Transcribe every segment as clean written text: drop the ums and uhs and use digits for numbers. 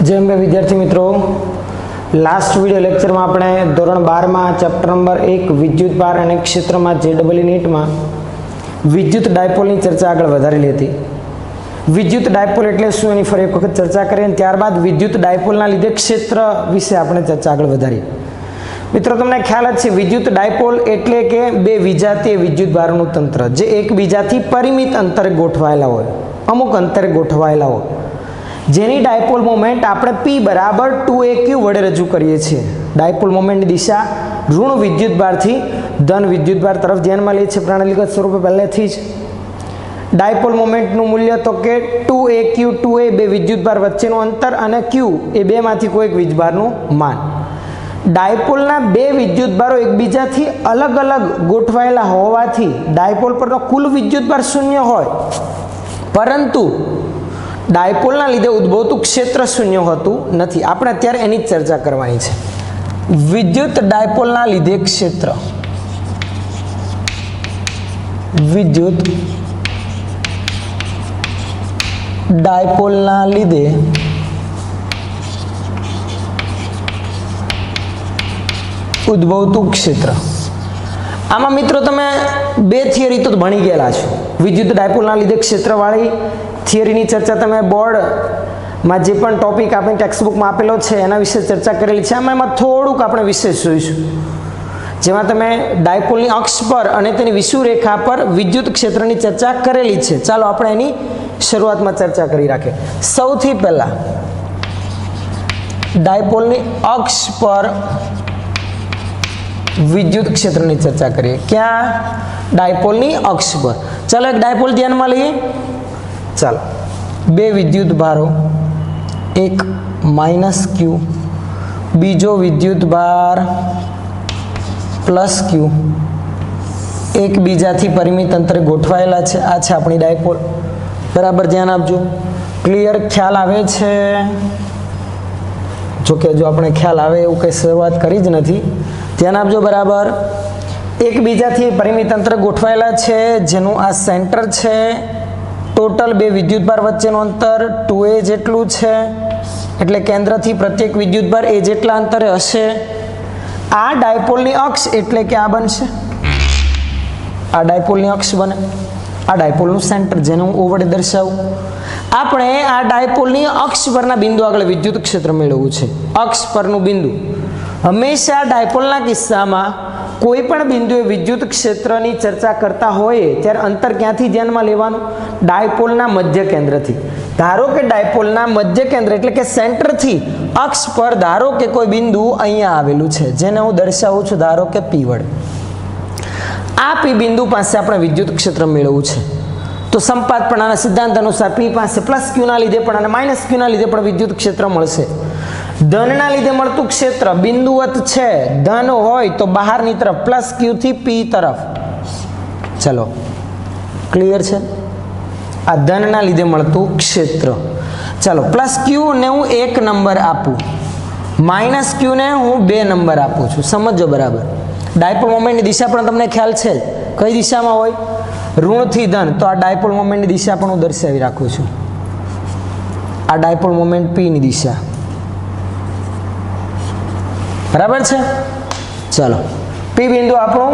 जय अंबे विद्यार्थी मित्रों, लास्ट वीडियो लेक्चर में अपने धोरण 12 में चैप्टर नंबर 1 विद्युत भार और क्षेत्र में जेडबल नीट में विद्युत डायपोल की चर्चा आगे वधारेली थी। विद्युत डायपोल एटले शुं एनी फरी एक वखत चर्चा करीए अने त्यारबाद विद्युत डायपोलना लीधे क्षेत्र विषे आपणे चर्चा आगे वधारीए। मित्रों, तमने ख्याल ज छे विद्युत डायपोल एटले के बे विजातीय विद्युत भारनुं तंत्र जे एकबीजाथी परिमित अंतरे गोठवायेला होय, अमुक अंतरे गोठवायेला होय, जेनी डायपोल मोमेंट આપણે P बराबर 2aq વડે રજૂ કરીએ છીએ। ડાયપોલ મોમેન્ટની દિશા ઋણ વિદ્યુત ભારથી ધન વિદ્યુત ભાર તરફ ધ્યાનમાં લઈએ છીએ પ્રણાલીગત સ્વરૂપે પહેલેથી જ। ડાયપોલ મોમેન્ટનું મૂલ્ય તો કે 2aq 2a બે વિદ્યુત ભાર વચ્ચેનું અંતર અને q એ બેમાંથી કોઈ એક વીજભારનું માન। ડાયપોલના બે વિદ્યુત ભારો એકબીજાથી અલગ અલગ ગોઠવાયેલા હોવાથી ડાયપોલ પરનો કુલ વિદ્યુત ભાર શૂન્ય હોય, પરંતુ डायपोलना लीधे उद्भवतुं क्षेत्र शून्य होतुं नथी। आपणे अत्यारे एनी चर्चा करवानी छे। विद्युत डायपोलना लीधे क्षेत्र, विद्युत डायपोलना लीधे उद्भवतुं क्षेत्र। आमा मित्रों तमे बे थियरी तो भणी गयेला छो। विद्युत डायपोलना लीधे क्षेत्रवाળી थियरीनी चर्चा तमे बोर्ड में जे पण टॉपिक आपणे टेक्स्टबुक में आपेलो छे एना विषे चर्चा करेली छे। आमां थोड़ुंक आपणे विशेष जोईशुं, जेमां तमे डायपोलनी अक्ष पर अने तेनी विषुवरेखा पर विद्युत क्षेत्रनी चर्चा करेली छे। चालो आपणे एनी शरूआतमां चर्चा करी राखीए। सौथी पहेला डायपोलनी अक्ष पर विद्युत क्षेत्रनी चर्चा करिए। क्या? डायपोलनी अक्ष पर। चलो एक डायपोल ध्यानमां लईए। चलो बे विद्युत भारो, एक माइनस क्यू, बीजो विद्युत भार प्लस क्यू, एक बीजाथी परिमित अंतरे गोठवायेला छे। आ छे आपणी डायपोल। बराबर ध्यान आपजो। क्लियर ख्याल आवे छे? जो के जो आपणे ख्याल आवे एवुं कई शुरुआत करी ज नथी। ध्यान आपजो। बराबर एक बीजाथी परिमित अंतरे गोठवायेला छे, जेनुं आ सेंटर छे। टोटल बे विद्युत भार वच्चेनुं अंतर 2a जेटलुं छे, एटले केंद्रथी प्रत्येक विद्युत भार a जेटला अंतरे हशे। आ डायपोलनी अक्ष एटले के आ बनशे, आ डायपोलनी अक्ष बने। आ डायपोलनुं सेंटर जेने हुं o वडे दर्शावुं। आपणे आ डायपोलनी अक्ष परना बिंदु आगळ विद्युत क्षेत्र मेळवવું છે। अक्ष परનું बिंदु हमेशा डायपोलना किस्सामां कोई पण बिंदुए विद्युत क्षेत्रनी चर्चा करता होय त्यारे अंतर क्यांथी ध्यानमां लेवानुं? डायपोलना मध्य केंद्रथी। धारो के डायपोलना मध्य केंद्र एटले के सेंटरथी अक्ष पर धारो के कोई बिंदु अहींया आवेलुं छे, जेने हुं दर्शावुं छुं धारो के P वडे। आ P बिंदु पासे आपणे विद्युत क्षेत्र मेळवવું છે। तो संपातपणाना सिद्धांत अनुसार P पासे प्लस Q ना लीधे पण अने माइनस Q ना लीधे पण विद्युत क्षेत्र मळशे। धनना लीधे मळतुं क्षेत्र बिंदुवत छे। धन होय तो बहारनी तरफ प्लस Q थी P तरफ। चलो क्लियर छे? आ धनना लीधे मळतुं क्षेत्र। चलो प्लस Q ने हूँ 1 नंबर आपूं, माइनस Q ने हूँ 2 नंबर आपूं छुं। समझो बराबर। डायपोल मोमेंटनी दिशा पण तमने ख्याल छे कई दिशामां होय? ऋण थी धन। तो आ डायपोल मोमेंटनी दिशा पण हुं दर्शावी राखुं छुं। आ डायपोल मोमेंट P नी दिशा बराबर छे। चलो P बिंदु આપણું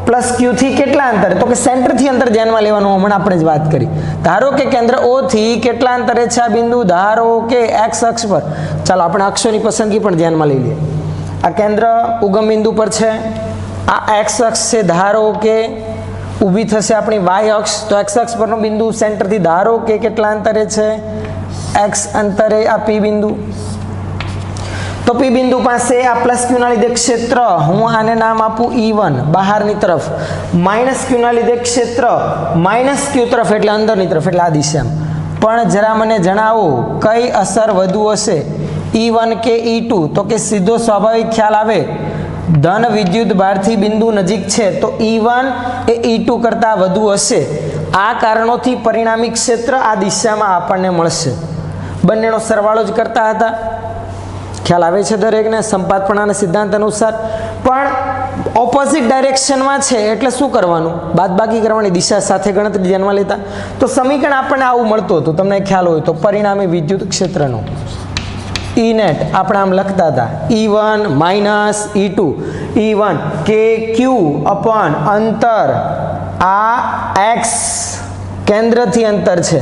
प्लस Q थी કેટલા અંતરે? તો કે સેન્ટર થી અંતર ધ્યાનમાં લેવાનું। હમણાં આપણે જ વાત કરી। ધારો કે કેન્દ્ર O થી કેટલા અંતરે છે આ બિંદુ? ધારો કે x અક્ષ પર। ચાલો આપણે અક્ષોની પસંદગી પણ ધ્યાનમાં લઈ લઈએ। આ કેન્દ્ર ઉગમ બિંદુ પર છે। આ x અક્ષ છે। ધારો કે ઊભી થશે આપણી y અક્ષ। તો x અક્ષ પરનો બિંદુ સેન્ટર થી ધારો કે કેટલા અંતરે છે? x અંતરે આ P बिंदु। तो P बिंदु पासे आ प्लस Q ना लीधे क्षेत्र हूँ आने नाम आपू E1 बहारनी तरफ, माइनस Q ना लीधे क्षेत्र माइनस Q तरफ एटले अंदरनी तरफ एटले आ दिशामां। पण जरा मने जणावो कई असर वधु हशे, E1 के E2? तो के सीधो स्वाभाविक ख्याल आवे, धन विद्युत भारथी बिंदु नजीक छे तो E1 ए E2 करता वधु हशे। आ कारणोथी परिणामी क्षेत्र आ दिशामां आपणने मळशे। बंनेनो सरवाळो ज करता हता। ख्याल आवे छे दरेकने? संपातपणाना सिद्धांत अनुसार। पण ऑपोजिट डायरेक्शन में छे एटले शुं करवानुं? बादबाकी करवानी, दिशा साथे गणतरी ध्यानमां लेता। तो समीकरण आपणे आवुं मळतुं हतुं, तमने ख्याल होय तो परिणामी विद्युत क्षेत्रनो E net આપણે આમ લખતા હતા E1 minus E2 E1 KQ upon અંતર આ x કેન્દ્રથી અંતર છે,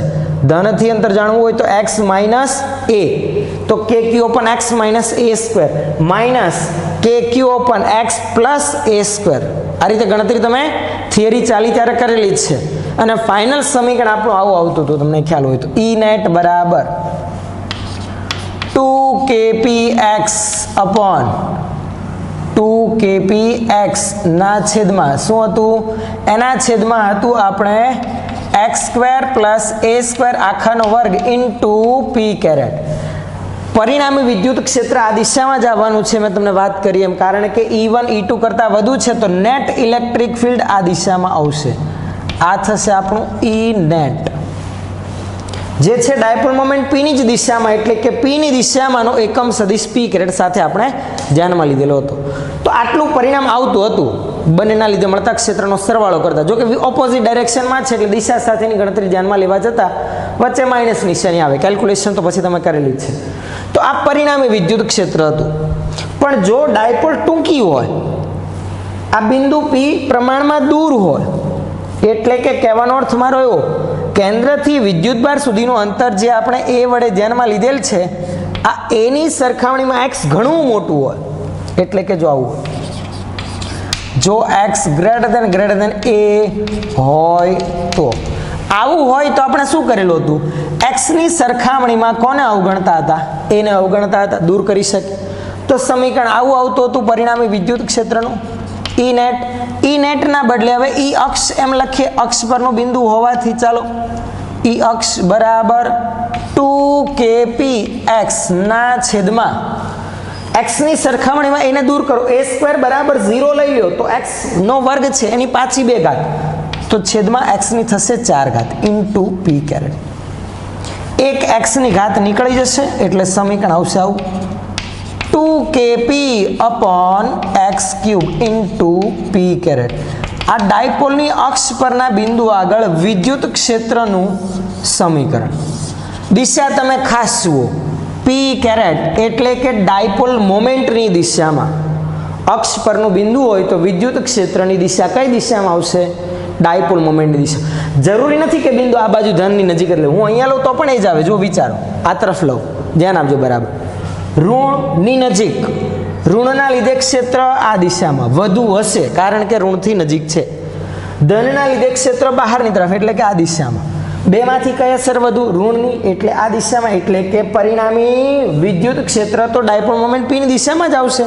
ધનથી અંતર જાણવું હોય તો x માઇનસ a, તો KQ upon x minus a square minus KQ upon x plus a square. આ રીતે ગણતરી તમે થિયરી ચાલી ત્યારે કરેલી જ છે. અને ફાઇનલ સમીકરણ આપણું આવું આવતું હતું, તમને ખ્યાલ હોય તો E net બરાબર 2kpx અપોન 2kpx ના છેદમાં શું હતું, એના છેદમાં હતું આપણે x square plus a square આખાનો વર્ગ ઇન્ટુ p કેરેટ. પરિણામી વિદ્યુત ક્ષેત્ર આ દિશામાં જ આવવાનું છે, મેં તમને વાત કરી એમ, કારણ કે E1 E2 કરતાં વધુ છે તો નેટ ઇલેક્ટ્રિક ફિલ્ડ આ દિશામાં આવશે. આ થશે આપણું E net, જે છે ડાયપોલ મોમેન્ટ p ની જ દિશામાં, એટલે કે p ની દિશામાંનો એકમ સદિશ p કેરેટ સાથે આપણે ધ્યાનમાં લીધેલો હતો. તો આટલું પરિણામ આવતું હતું બંનેના લીધે મળતા ક્ષેત્રનો સરવાળો કરતા. જો કે ઓપોઝિટ ડાયરેક્શનમાં છે એટલે દિશા સાથેની ગણતરી ધ્યાનમાં લેવા જતાં વચ્ચે માઇનસ નિશાની આવે. કેલ્ક્યુલેશન તો પછી તમે કરેલી જ છે. તો આ પરિણામી વિદ્યુત ક્ષેત્ર હતું. પણ જો ડાયપોલ ટૂંકી હોય, આ બિંદુ p પ્રમાણમાં દૂર હોય, એટલે કે કહેવાનો અર્થ મારો એવો, કેન્દ્રથી વિદ્યુતભાર સુધીનું અંતર જે આપણે a વડે ધ્યાનમાં લીધેલ છે, આ a ની સરખામણીમાં x ઘણું મોટું હોય, એટલે કે જો આવું, જો x ગ્રેટર ધેન a હોય તો આવું હોય તો આપણે શું કરેલું હતું, x ની સરખામણીમાં કોને અવગણતા હતા, a ને અવગણતા હતા, દૂર કરી શકે. તો સમીકરણ આવું આવતું હતું પરિણામી વિદ્યુત ક્ષેત્રનું E net. E net ના બદલે હવે E અક્ષ એમ લખીએ, અક્ષ પરનું બિંદુ હોવાથી ચાલો E અક્ષ બરાબર 2kpx ના છેદમાં x ની સરખામણીમાં એને દૂર કરો, a સ્ક્વેર બરાબર 0 લઈ લો તો x નો વર્ગ છે એની પાછી 2 ઘાત, તો છેદમાં x ની થશે 4 ઘાત ઇન્ટુ p કેરેટ. એક x ની ઘાત નીકળી જશે એટલે સમીકરણ આવશે આવું 2kp upon x cube into p caret. આ ડાયપોલની અક્ષ પરના બિંદુ આગળ વિદ્યુત ક્ષેત્રનું સમીકરણ. દિશા તમે ખાસ જુઓ, p કેરેટ એટલે કે ડાયપોલ મોમેન્ટની દિશામાં અક્ષ પરનું બિંદુ હોય તો વિદ્યુત ક્ષેત્રની દિશા કઈ દિશામાં આવશે, ડાયપોલ મોમેન્ટની દિશા. જરૂરી નથી કે બિંદુ આ બાજુ ધનની નજીક જ લે, હું અહીંયા લઉં તો પણ એ જ આવે. જો વિચારો, આ તરફ લઉં, ધ્યાન આપજો બરાબર. ઋણની નજીક, ઋણના લીધે ક્ષેત્ર આ દિશામાં વધુ હશે કારણ કે ઋણથી નજીક છે. ધનના લીધે ક્ષેત્ર બહારની તરફ એટલે કે આ દિશામાં. બેમાંથી કઈ અસર વધુ, ઋણની, એટલે આ દિશામાં, એટલે કે પરિણામી વિદ્યુત ક્ષેત્ર તો ડાયપોલ મોમેન્ટ p ની દિશામાં જ આવશે.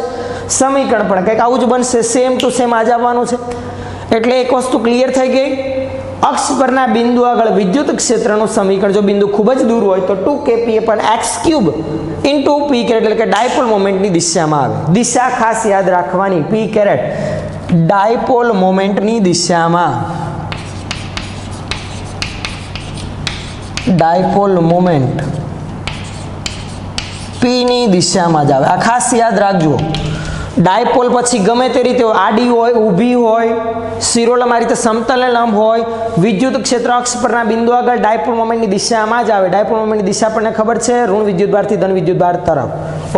સમીકરણ પણ કંઈક આવું જ બનશે, સેમ ટુ સેમ આ જ આવવાનું છે. એટલે એક વસ્તુ ક્લિયર થઈ ગઈ, અક્ષ પરના બિંદુ આગળ વિદ્યુત ક્ષેત્રનું સમીકરણ જો બિંદુ ખૂબ જ દૂર હોય તો 2kp પણ x cube into p caret એટલે કે ડાયપોલ મોમેન્ટની દિશામાં આવે. દિશા ખાસ યાદ રાખવાની, p કેરેટ ડાયપોલ મોમેન્ટની દિશામાં, ડાયપોલ મોમેન્ટ p ની દિશામાં જ આવે. આ ખાસ યાદ રાખજો. ડાયપોલ પછી ગમે તે રીતે હોય, આડી હોય, ઊભી હોય, શિરોલંબ આ રીતે સમતલ લંબ હોય, વિદ્યુત ક્ષેત્ર અક્ષ પરના બિંદુ આગળ ડાયપોલ મોમેન્ટની દિશામાં જ આવે. ડાયપોલ મોમેન્ટની દિશા આપણને ખબર છે, ઋણ વિદ્યુતભારથી ધન વિદ્યુતભાર તરફ.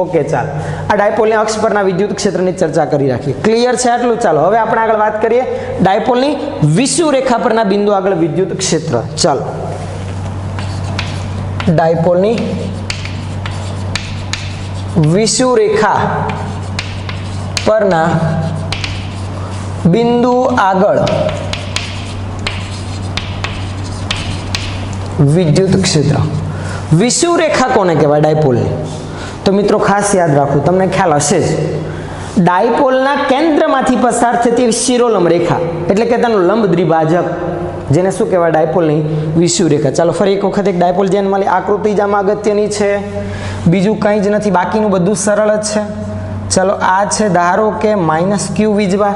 ઓકે, ચાલો આ ડાયપોલની અક્ષ પરના વિદ્યુત ક્ષેત્રની ચર્ચા કરી રાખીએ. ક્લિયર છે આટલું? ચાલો હવે આપણે આગળ વાત કરીએ ડાયપોલની વિષુવરેખા પરના બિંદુ આગળ વિદ્યુત ક્ષેત્ર. ચાલો ડાયપોલની વિષુવરેખા પરના બિંદુ આગળ વિદ્યુત ક્ષેત્ર. વિષુવરેખા કોને કહેવાય ડાયપોલની? તો મિત્રો ખાસ યાદ રાખવું, તમને ખ્યાલ હશે જ, ડાયપોલના કેન્દ્રમાંથી પસાર થતી શિરોલંબ રેખા એટલે કે તેનું લંબ દ્વિભાજક, જેને શું કહેવાય, ડાયપોલની વિષુવરેખા. ચાલો ફરી એક વખત એક ડાયપોલ ધ્યાનમાં લઈએ. આકૃતિ જ આમાં અગત્યની છે, બીજું કંઈ જ નથી, બાકીનું બધું સરળ જ છે. ચાલો આ છે ધારો કે -q વીજભાર,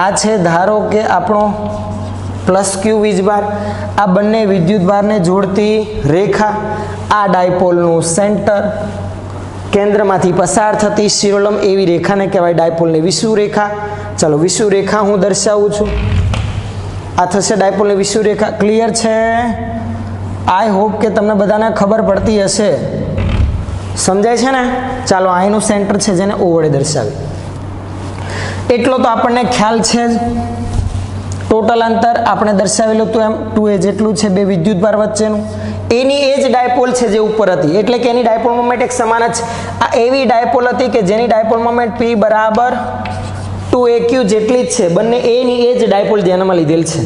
આ છે ધારો કે આપણો +q વીજભાર. આ બંને વિદ્યુતભારને જોડતી રેખા, આ ડાયપોલનું સેન્ટર, કેન્દ્રમાંથી પસાર થતી શિરોલંબ એવી રેખાને કહેવાય ડાયપોલની વિષુવરેખા. ચાલો વિષુવરેખા હું દર્શાવું છું. આ થશે ડાયપોલની વિષુવરેખા. ક્લિયર છે? આઈ હોપ કે તમને બધાને ખબર પડતી હશે. સમજાય છે ને? ચાલો આ એનું સેન્ટર છે જેને O વડે દર્શાવી. એટલો તો આપણને ખ્યાલ છે જ. ટોટલ અંતર આપણે દર્શાવેલું હતું એમ 2a જેટલું છે બે વિદ્યુતભાર વચ્ચેનું. એની એ જ ડાયપોલ છે જે ઉપર હતી, એટલે કે એની ડાયપોલ મોમેન્ટ એક સમાન જ. આ એવી ડાયપોલ હતી કે જેની ડાયપોલ મોમેન્ટ P બરાબર 2aq જેટલી જ છે. બંને એની એ જ ડાયપોલ ધ્યાનમાં લીધેલ છે.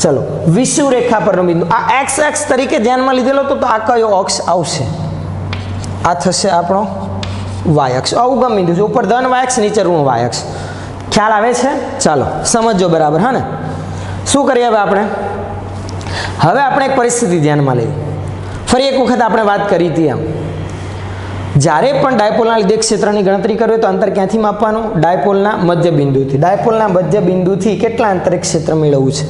ચલો વિષુવ રેખા પરનો બિંદુ આ x અક્ષ તરીકે ધ્યાનમાં લીધેલો તો આ કયો અક્ષ આવશે? આ થશે આપણો y અક્ષ. અવગમ બિંદુ છે, ઉપર ધન y અક્ષ, નીચે ઋણ y અક્ષ. ખ્યાલ આવે છે? ચાલો સમજો બરાબર. હા ને, શું કરીએ હવે આપણે? હવે આપણે એક પરિસ્થિતિ ધ્યાનમાં લઈએ. ફરી એક વખત આપણે વાત કરી હતી એમ, જ્યારે પણ ડાયપોલના લીધે ક્ષેત્રની ગણતરી કરવી તો અંતર ક્યાંથી માપવાનું? ડાયપોલના મધ્ય બિંદુથી. ડાયપોલના મધ્ય બિંદુથી કેટલા અંતરે ક્ષેત્ર મેળવવું છે?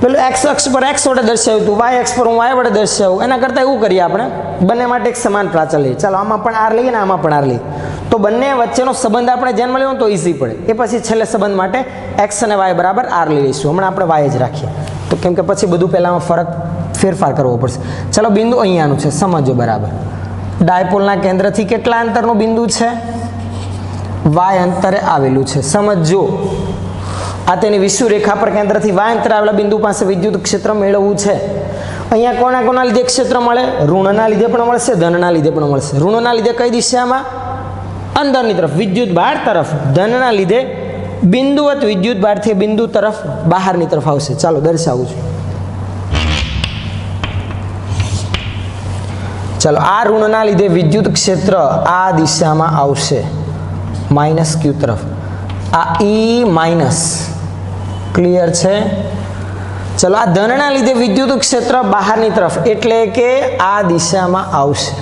પેલું x અક્ષ પર x વડે દર્શાવ્યું હતું, y અક્ષ પર હું y વડે દર્શાવું. એના કરતાં એવું કરીએ આપણે, બંને માટે એક સમાન પ્રાચલ લઈએ. ચાલો આમાં પણ r લઈએ ને આમાં પણ r લઈએ, તો બંને વચ્ચેનો સંબંધ આપણે ધ્યાનમાં લેવો તો ઇઝી પડે. એ પછી છેલ્લે સંબંધ માટે x અને y બરાબર r લઈ લઈશું. હમણાં આપણે y જ રાખીએ, તો કેમ કે પછી બધું પહેલામાં ફેરફાર કરવો પડશે. ચાલો બિંદુ અહીંયાનું છે, સમજો બરાબર. ડાયપોલના કેન્દ્રથી કેટલા અંતરનું બિંદુ છે? y અંતરે આવેલું છે. સમજો આ તેની વિષુવ રેખા પર કેન્દ્રથી y અંતરે આવેલા બિંદુ પાસે વિદ્યુત ક્ષેત્ર મેળવવું છે. અહીંયા કોના લીધે ક્ષેત્ર મળે? ઋણના લીધે પણ મળશે, ધનના લીધે પણ મળશે. ઋણના લીધે કઈ દિશામાં? અંદરની તરફ, વિદ્યુત ભાર તરફ. ધનના લીધે બિંદુવત વિદ્યુત ભારથી બિંદુ તરફ બહારની તરફ આવશે. ચાલો દર્શાવું છું. ચાલો આ ઋણના લીધે વિદ્યુત ક્ષેત્ર આ દિશામાં આવશે, માઇનસ q તરફ. આ E માઇનસ, ક્લિયર છે? ચલો આ ધનના લીધે વિદ્યુત ક્ષેત્ર બહારની તરફ, એટલે કે આ દિશામાં આવશે.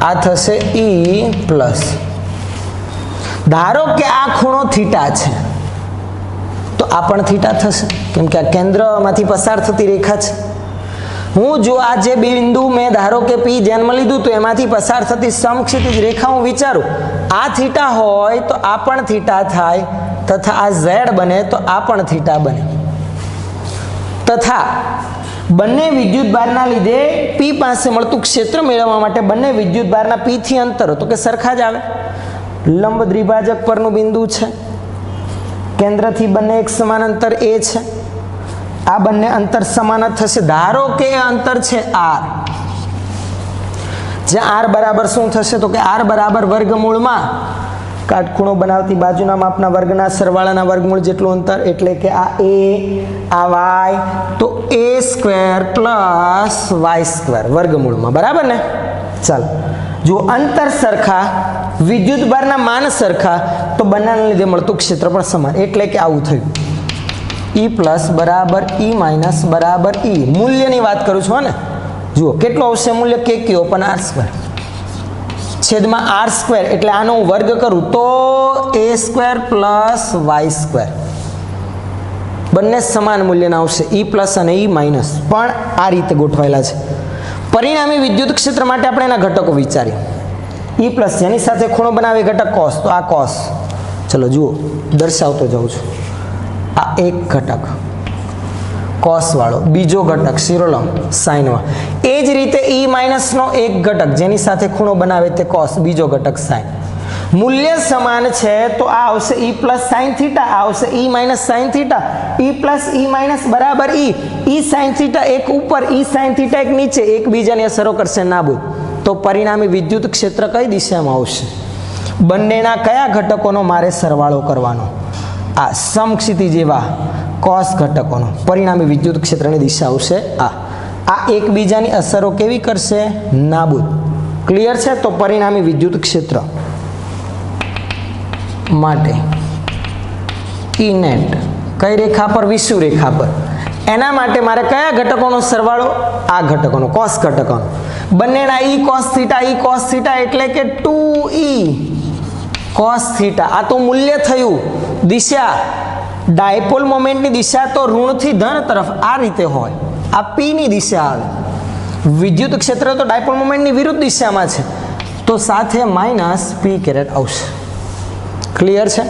આ થશે E પ્લસ. ધારો કે આ ખૂણો થીટા છે, તો આ પણ થીટા થશે, કેમ કે આ કેન્દ્રમાંથી પસાર થતી રેખા છે. હું જો આ જે બિંદુ મેં ધારો કે P ધ્યાનમાં લીધું તો એમાંથી પસાર થતી સમક્ષિતિજ રેખા હું વિચારું, આ થીટા હોય તો આ પણ થીટા થાય, તથા આ Z બને તો આ પણ થીટા બને. તથા બંને વિદ્યુતભારના લીધે P પાસે મળતું ક્ષેત્ર મેળવવા માટે બંને વિદ્યુતભારના P થી અંતર તો કે સરખા જ આવે. લંબ દ્વિભાજક પરનું બિંદુ છે, કેન્દ્રથી બંને એક સમાન અંતર A છે. આ બંને અંતર સમાન જ થશે. ધારો કે અંતર છે r, જ્યાં r બરાબર શું થશે? તો કે r બરાબર વર્ગમૂળમાં કાટખૂણો બનાવતી બાજુના માપના વર્ગના સરવાળાના વર્ગમૂળ જેટલું અંતર, એટલે કે આ a આ y, તો a square plus y square વર્ગમૂળમાં, બરાબર ને? ચાલો જો અંતર સરખા, વિદ્યુતભારના માન સરખા, તો બંનેના લીધે મળતું ક્ષેત્ર પણ સમાન, એટલે કે આવું થયું. E પ્લસ બરાબર E માઇનસ બરાબર E. મૂલ્યની વાત કરું છું ને, જુઓ કેટલું આવશે મૂલ્ય? k q open r square છેદમાં r સ્ક્વેર, એટલે આનો હું વર્ગ કરું તો a square plus y square. બંને સમાન મૂલ્યના આવશે, E પ્લસ અને E માઇનસ, પણ આ રીતે ગોઠવાયેલા છે. પરિણામી વિદ્યુત ક્ષેત્ર માટે આપણે એના ઘટકો વિચારીએ. E પ્લસ જેની સાથે ખૂણો બનાવે ઘટક cos, તો આ cos. ચલો જુઓ દર્શાવતો જાઉં છું. આ એક ઘટક cos વાળો, બીજો ઘટક શિરોલંબ sin વાળો. એ જ રીતે E માઇનસનો એક ઘટક જેની સાથે ખૂણો બનાવે તે cos, બીજો ઘટક sin. મૂલ્ય સમાન છે તો આ આવશે E પ્લસ sin થીટા, આ આવશે E minus sin theta. E plus E minus બરાબર E. E sin થીટા એક ઉપર, E sin થીટા એક નીચે, એકબીજાની અસરો કરશે નાબૂદ. તો પરિણામી વિદ્યુત ક્ષેત્ર કઈ દિશામાં આવશે? બંનેના કયા ઘટકોનો મારે સરવાળો કરવાનો? આ સમક્ષિતિજ જેવા cos ઘટકોનો. પરિણામી વિદ્યુત ક્ષેત્રની દિશા આવશે આ એકબીજાની અસરો કેવી કરશે? નાબૂદ. ક્લિયર છે? તો પરિણામી વિદ્યુત ક્ષેત્ર માટે E નેટ કઈ રેખા પર? વિષુવ રેખા પર. એના માટે મારે કયા ઘટકોનો સરવાળો? આ ઘટકોનો, cos ઘટકોનો. બંનેના E cos theta, E cos theta, એટલે કે 2E cos થીટા. આ તો મૂલ્ય થયું. દિશા, ડાયપોલ મોમેન્ટની દિશા તો ઋણથી ધન તરફ આ રીતે હોય, આ P ની દિશા આવે. વિદ્યુત ક્ષેત્ર તો ડાયપોલ મોમેન્ટની વિરુદ્ધ દિશામાં છે, તો સાથે માઇનસ P કેરેટ આવશે. ક્લિયર છે?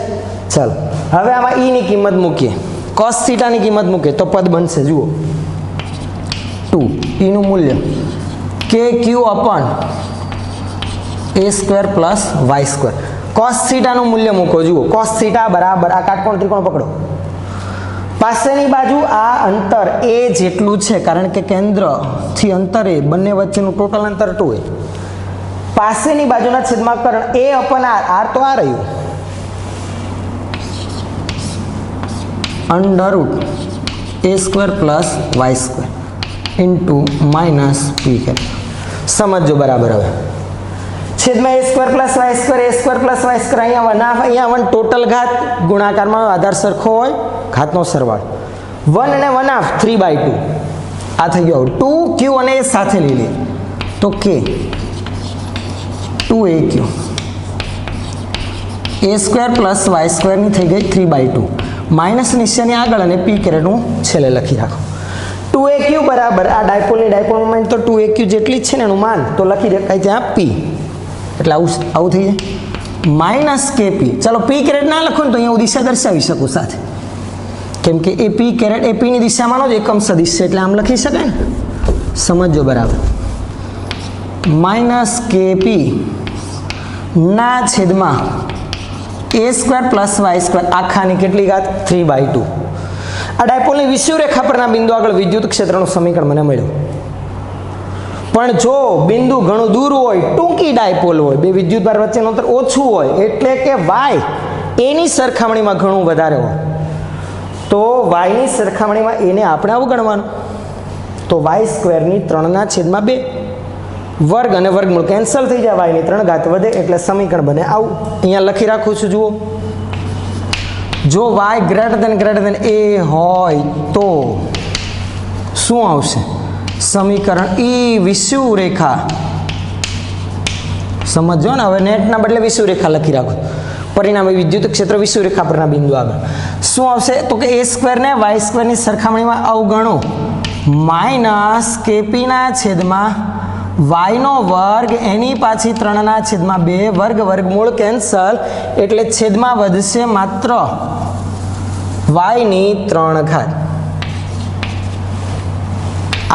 ચાલો હવે આમાં E ની કિંમત મૂકીએ, cos થીટાની કિંમત મૂકીએ તો પદ બનશે, જુઓ 2 નું મૂલ્ય કે q upon a square plus y square. Cos થીટાનું મૂલ્ય મૂકો. જુઓ કોસ થીટા બરાબર આ કાટકોણ ત્રિકોણ પકડો, પાસેની બાજુ આ અંતર a જેટલું છે કારણ કે કેન્દ્રથી અંતરે બંને વચ્ચેનું ટોટલ અંતર 2 છે. પાસેની બાજુના છેદમાં કરણ a અપન r તો આ રહ્યું under root a square plus y square into minus p k. સમજો બરાબર. હવે છેદમાં a square plus y square, a square plus y square, અહીંયા 1 ટોટલ ઘાત, ગુણાકારમાં આધાર સરખો હોય, ઘાતનો સરવાળો 1 અને 1/2 3/2 આ થઈ ગયો. 2q અને a સાથે લઈ લે તો k 2aq a square plus y સ્ક્વેરની થઈ ગઈ 3/2 માઇનસ નિશાની આગળ અને પી કેરેટ હું છેલ્લે લખી રાખું. 2aq બરાબર આ ડાયપોલની ડાયપોલ મોમેન્ટ તો 2aq જેટલી જ છે ને એનું માન તો લખી દેખાય ત્યાં p એટલે આવું થઈ જાય માઇનસ કેપી. ચાલો પી કેરેટ ના લખો ને તો અહીંયા હું દિશા દર્શાવી શકું સાથે, કેમ કે એ પી કેરેટ એ પીની દિશામાંનો જ એકમ સદિશ છે એટલે આમ લખી શકાય ને. સમજો બરાબર. માઇનસ કેપી ના છેદમાં a square plus y square આખાની કેટલી ઘાત 3/2. આ ડાયપોલની વિષુવૃત્ત રેખા પરના બિંદુ આગળ વિદ્યુત ક્ષેત્રનું સમીકરણ મને મળ્યું. પણ જો બિંદુ ઘણું દૂર હોય, ટૂંકી ડાયપોલ હોય, બે વિદ્યુતભાર વચ્ચેનું અંતર ઓછું હોય એટલે કે વાય એની સરખામણીમાં ઘણું વધારે હોય તો વાયની સરખામણીમાં એને આપણે અવગણવાનું. તો વાય સ્ક્વેરની 3/2 વર્ગ અને વર્ગમૂળ કેન્સલ થઈ જાય, વાયની 3 ઘાત વધે એટલે સમીકરણ બને આવું. અહીંયા લખી રાખું છું. જુઓ જો વાય ગ્રેટર દેન a હોય તો શું આવશે સમીકરણ ઈ વિષુવૃત્ત રેખા. સમજો ને. હવે નેટના બદલે વિષુવૃત્ત રેખા લખી રાખો. પરિણામે વિદ્યુત ક્ષેત્ર વિષુવૃત્ત રેખા પરના બિંદુ આગળ શું આવશે તો કે a સ્ક્વેરને વાય સ્ક્વેરની સરખામણીમાં અવગણો માઇનસ કેપીના છેદમાં વાયનો વર્ગ એની પાછી 3/2 વર્ગ વર્ગમૂળ કેન્સલ એટલે છેદમાં વધશે માત્ર વાયની 3 ઘાત.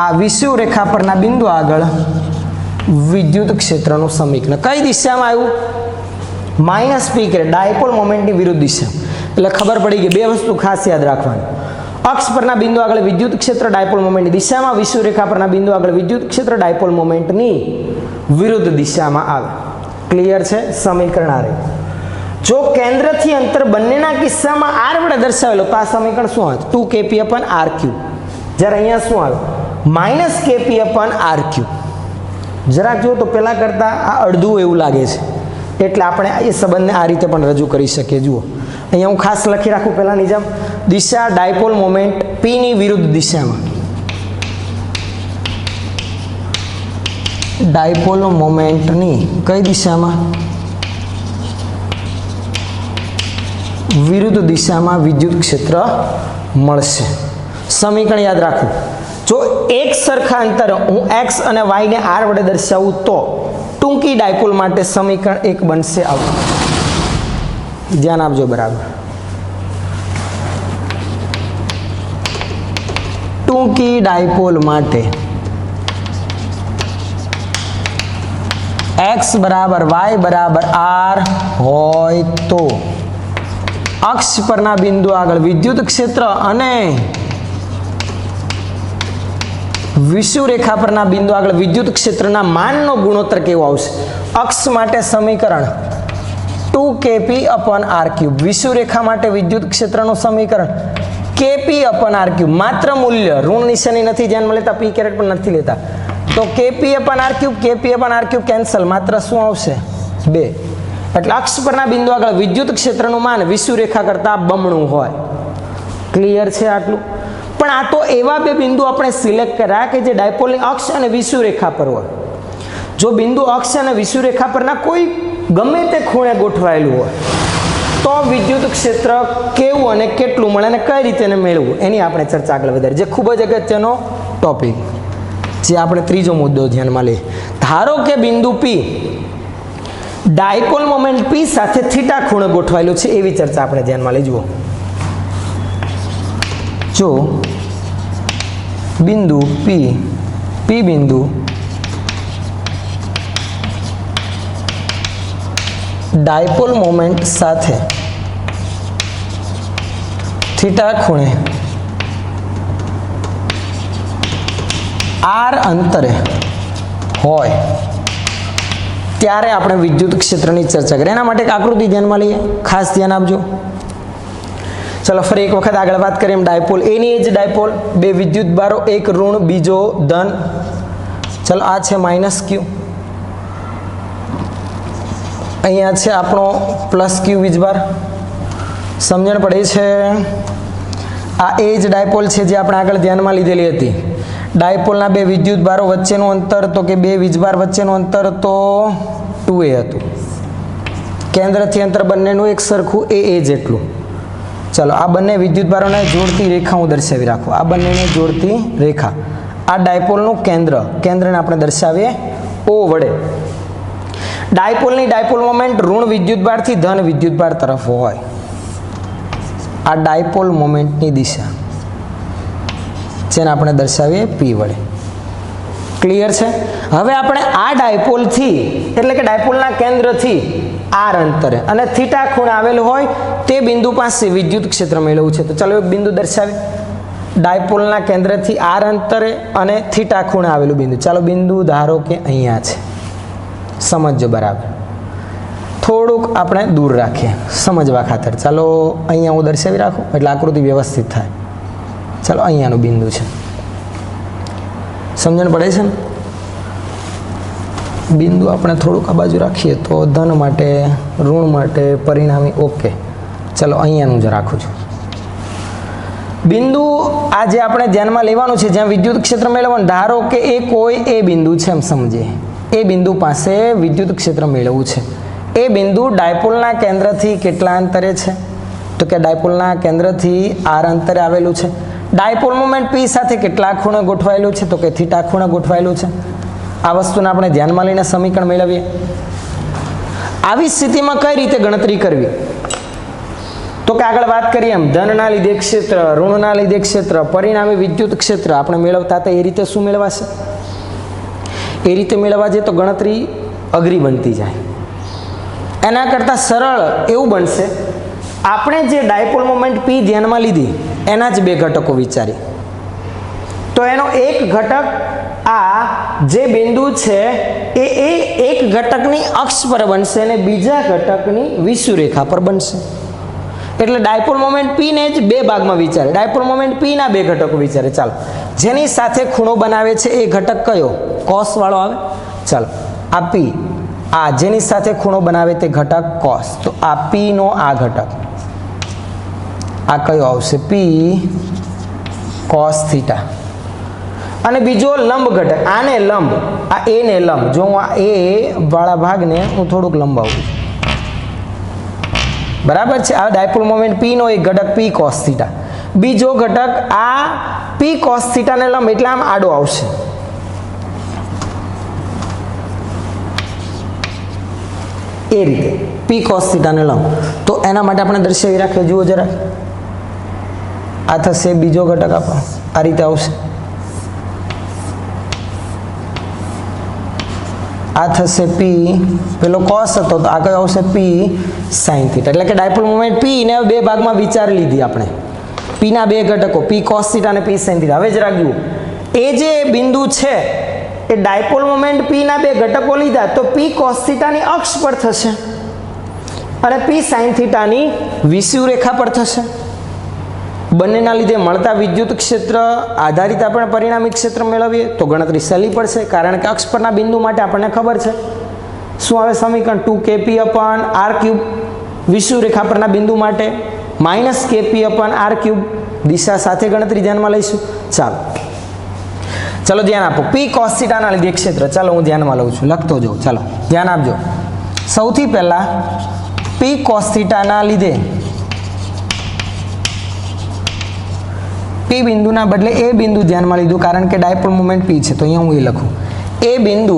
આ વિષુવૃત્ત રેખા પરના બિંદુ આગળ વિદ્યુત ક્ષેત્રનું સમીકરણ કઈ દિશામાં આવ્યું? માઇનસ પી કે ડાયપોલ મોમેન્ટની વિરુદ્ધ દિશા. એટલે ખબર પડી કે બે વસ્તુ ખાસ યાદ રાખવાની. અક્ષ પરના બિંદુ આગળ વિદ્યુત ક્ષેત્ર ડાયપોલ મોમેન્ટની દિશામાં, વિષુવૃત્ત રેખા પરના બિંદુ આગળ વિદ્યુત ક્ષેત્ર ડાયપોલ મોમેન્ટની વિરુદ્ધ દિશામાં આવે. ક્લિયર છે? સમીકરણ આ રહ્યું. જો કેન્દ્રથી અંતર બંનેના કિસ્સામાં r વડે દર્શાવેલો તો આ સમીકરણ શું આવે? 2kp અપન r cube. જ્યારે અહીંયા શું આવે? Minus k p upon r cube. જરાક જુઓ તો પહેલાં કરતાં આ અડધું એવું લાગે છે એટલે આપણે એ સંબંધને આ રીતે પણ રજૂ કરી શકીએ. જુઓ અહીંયા હું ખાસ લખી રાખું પહેલાંની જેમ દિશા ડાયપોલ મોમેન્ટ પીની વિરુદ્ધ દિશામાં. ડાયપોલ મોમેન્ટની કઈ દિશામાં? વિરુદ્ધ દિશામાં વિદ્યુત ક્ષેત્ર મળશે. સમીકરણ યાદ રાખો. જો એક સરખા અંતરે હું x અને y ને r વડે દર્શાવું તો ટૂંકી ડાયપોલ માટે સમીકરણ 1 બનશે આવું. ધ્યાન આપજો બરાબર. ટૂંકી ડાયપોલ માટે x બરાબર y બરાબર r હોય તો અક્ષ પરના બિંદુ આગળ વિદ્યુત ક્ષેત્ર અને વિષુવૃત્ત રેખા પરના બિંદુ આગળ વિદ્યુત ક્ષેત્રના માનનો ગુણોત્તર કેવો આવશે? અક્ષ માટે સમીકરણ 2kp અપન r ક્યુબ. વિષુવૃત્ત રેખા માટે વિદ્યુત ક્ષેત્રનું સમીકરણ kp અપન r ક્યુબ. માત્ર મૂલ્ય ઋણ નિશાની નથી ધ્યાનમાં લેતા, p કેરેટ પણ નથી લેતા તો kp અપન r cube, kp અપન r cube cancel, માત્ર શું આવશે? 2. એટલે અક્ષ પરના બિંદુ આગળ વિદ્યુત ક્ષેત્રનું માન વિષુવૃત્ત રેખા કરતાં બમણું હોય. ક્લિયર છે આટલું? પણ આ તો એવા બે બિંદુ આપણે સિલેક્ટ કર્યા કે જે ડાયપોલની અક્ષ અને વિષુવૃત્ત રેખા પર હોય. જો બિંદુ અક્ષ અને વિષુવૃત્ત રેખા પરના કોઈ ગમે તે ખૂણે ગોઠવાયેલું હોય તો વિદ્યુત ક્ષેત્ર કેવું અને કેટલું મળે અને કઈ રીતે એને મેળવવું એની આપણે ચર્ચા આગળ વધારી, જે ખૂબ જ અગત્યનો ટોપિક, જે આપણે ત્રીજો મુદ્દો ધ્યાનમાં લઈએ. ધારો કે બિંદુ P ડાયપોલ મોમેન્ટ P સાથે થીટા ખૂણે ગોઠવાયેલું છે એવી ચર્ચા આપણે ધ્યાનમાં લઈ. જુઓ જો બિંદુ P પી બિંદુ ડાયપોલ મોમેન્ટ સાથે થીટા ખૂણે આર અંતરે હોય ત્યારે આપણે વિદ્યુત ક્ષેત્રની ચર્ચા કરીએ. એના માટે એક આકૃતિ ધ્યાનમાં લઈએ, ખાસ ધ્યાન આપજો. ચલો ફરી એક વખત આગળ વાત કરીએ. ડાયપોલ, એની એજ ડાયપોલ, બે વિદ્યુત ભારો, એક ઋણ બીજો ધન. ચલો આ છે માઇનસ ક્યુ, અહીંયા છે આપણો પ્લસ ક્યુ વીજભાર. સમજણ પડે છે? આ એજ ડાયપોલ છે જે આપણે આગળ ધ્યાનમાં લીધેલી હતી. ડાયપોલના બે વિદ્યુત ભારો વચ્ચેનું અંતર તો કે બે વીજભાર વચ્ચેનું અંતર તો 2a હતું. કેન્દ્રથી અંતર બંનેનું એક સરખું a જેટલું. ચલો આ બંને વિદ્યુત ભારોને જોડતી રેખા હું દર્શાવી રાખું. આ બંનેને જોડતી રેખા, આ ડાયપોલનું કેન્દ્રને આપણે દર્શાવીએ O વડે. ડાયપોલની ડાયપોલ મોમેન્ટ ઋણ વિદ્યુતભારથી ધન વિદ્યુતભાર તરફ હોય. આ ડાયપોલ મોમેન્ટની દિશા જેને આપણે દર્શાવીએ P વડે. ક્લિયર છે? હવે આપણે આ ડાયપોલથી એટલે કે ડાયપોલના કેન્દ્રથી r અંતરે અને થીટા ખૂણે આવેલું હોય તે બિંદુ પાસે વિદ્યુત ક્ષેત્ર મેળવવું છે. તો ચાલો એક બિંદુ દર્શાવીએ. ડાયપોલના કેન્દ્રથી r અંતરે અને થીટા ખૂણે આવેલું બિંદુ. ચાલો બિંદુ ધારો કે અહીંયા છે. સમજજો બરાબર. થોડુંક આપણે દૂર રાખીએ સમજવા ખાતર. ચાલો અહીંયા હું દર્શાવી રાખું એટલે આકૃતિ વ્યવસ્થિત થાય. ચાલો અહીંયાનું બિંદુ છે. સમજણ પડે છે ને? બિંદુ આપણે થોડુંક આ બાજુ રાખીએ તો ધન માટે ઋણ માટે પરિણામી ઓકે. ચલો અહીંયાનું જ રાખું છું. બિંદુ આ જે આપણે ધ્યાનમાં લેવાનું છે જ્યાં વિદ્યુત ક્ષેત્ર મેળવવાનું. ધારો કે એ કોઈ એ બિંદુ છે એમ સમજીએ. એ બિંદુ પાસે વિદ્યુત ક્ષેત્ર મેળવવું છે. એ બિંદુ ડાયપોલના કેન્દ્રથી કેટલા અંતરે છે? તો કે ડાયપોલના કેન્દ્રથી r અંતરે આવેલું છે. ડાયપોલ મોમેન્ટ P સાથે કેટલા ખૂણે ગોઠવાયેલું છે? તો કે થીટા ખૂણે ગોઠવાયેલું છે. આ વસ્તુને આપણે ધ્યાનમાં લઈને સમીકરણ મેળવીએ. આવી સ્થિતિમાં કઈ રીતે ગણતરી કરવી? તો કે આગળ વાત કરીએ એમ ધનના લીધે ક્ષેત્ર, ઋણના લીધે ક્ષેત્ર, પરિણામી વિદ્યુત ક્ષેત્ર આપણે મેળવતા હતા એ રીતે શું મેળવાશે? એ રીતે મેળવવા જઈએ તો ગણતરી અઘરી બનતી જાય. એના કરતાં સરળ એવું બનશે, આપણે જે ડાયપોલ મોમેન્ટ P ધ્યાનમાં લીધી એના જ બે ઘટકો વિચારી. તો એનો એક ઘટક આ જે બિંદુ છે એ એક ઘટકની અક્ષ પર બનશે અને બીજા ઘટકની વિષુવરેખા પર બનશે. એટલે ડાયપોલ મોમેન્ટ P ને જ બે ભાગમાં વિચારે. ડાયપોલ મોમેન્ટ P ના બે ઘટકો વિચારે. ચાલો જેની સાથે ખૂણો બનાવે છે એ ઘટક કયો? કોસ વાળો આવે. ચાલો આ P, આ જેની સાથે ખૂણો બનાવે તે ઘટક કોસ. તો આ P નો આ ઘટક આ કયો આવશે? P cos theta. અને બીજો લંબ ઘટક આને લંબ, આ a ને લંબ. જો હું આ a વાળા ભાગને હું થોડુંક લંબાવું. બરાબર છે? આ ડાયપોલ મોમેન્ટ P નો એક ઘટક P cos થીટા, બીજો ઘટક આ P cos થીટા ને લંબ એટલે આમ આડો આવશે. એ રીતે P cos થીટા ને લંબ. તો એના માટે આપણે દર્શાવી રાખીએ. જુઓ જરા, આ થશે બીજો ઘટક આપણો, આ રીતે આવશે. આ થશે P, પેલો cos હતો તો આ કયો આવશે? P sin theta. એટલે કે ડાયપોલ મોમેન્ટ P ને બે ભાગમાં વિચારી લીધી આપણે. P ના બે ઘટકો P cos થીટા અને P sin થીટા. હવે જરા જુઓ, એ જે બિંદુ છે એ ડાયપોલ મોમેન્ટ P ના બે ઘટકો લીધા તો P cos થીટાની અક્ષ પર થશે અને P sin થીટાની વિષુવરેખા પર થશે. બંનેના લીધે મળતા વિદ્યુત ક્ષેત્ર આધારિત આપણે પરિણામી ક્ષેત્ર મેળવીએ તો ગણતરી સહેલી પડશે. કારણ કે અક્ષ પરના બિંદુ માટે આપણને ખબર છે શું આવે સમીકરણ? 2kp/r3 વિષુવરેખા પરના બિંદુ માટે -kp/r3 દિશા સાથે ગણતરી ધ્યાનમાં લઈશું. ચાલો ધ્યાન આપો. P cos થીટાના લીધે ક્ષેત્ર. ચાલો હું ધ્યાનમાં લઉં છું, લખતો જાઉં. ચાલો ધ્યાન આપજો. સૌથી પહેલા P cos થીટાના લીધે P બિંદુના બદલે એ બિંદુ ધ્યાનમાં લીધું કારણ કે ડાયપોલ મોમેન્ટ P છે. તો અહીંયા હું એ લખું, એ બિંદુ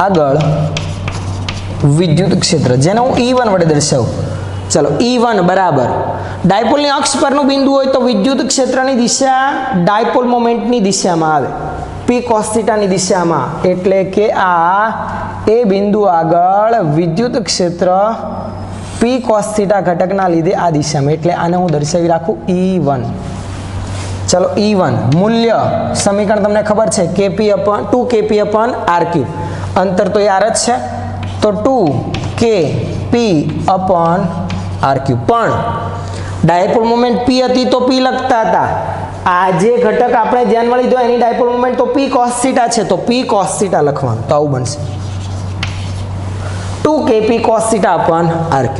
આગળ વિદ્યુત ક્ષેત્ર જેને હું E1 વડે દર્શાવું. ચલો E1 બરાબર ડાયપોલની અક્ષ પરનું બિંદુ હોય તો વિદ્યુત ક્ષેત્રની દિશા ડાયપોલ મોમેન્ટની દિશામાં આવે, P cos થીટાની દિશામાં, એટલે કે આ એ બિંદુ આગળ વિદ્યુત ક્ષેત્ર P cos થીટા ઘટકના લીધે આ દિશામાં, એટલે આને હું દર્શાવી રાખું E1. ચલો E1 મૂલ્ય સમીકરણ તમને ખબર છે KP અપન 2KP અપન R3, અંતર તો યાર જ છે, તો 2KP અપન R3. પણ ડાયપોલ મોમેન્ટ P હતી તો P લખતા હતા, આ જે ઘટક આપણે ધ્યાનમાં લીધો એની ડાયપોલ મોમેન્ટ તો P cos થીટા છે, તો P cos થીટા લખવાનું, તો આવું બનશે 2KP cos થીટા અપન R3.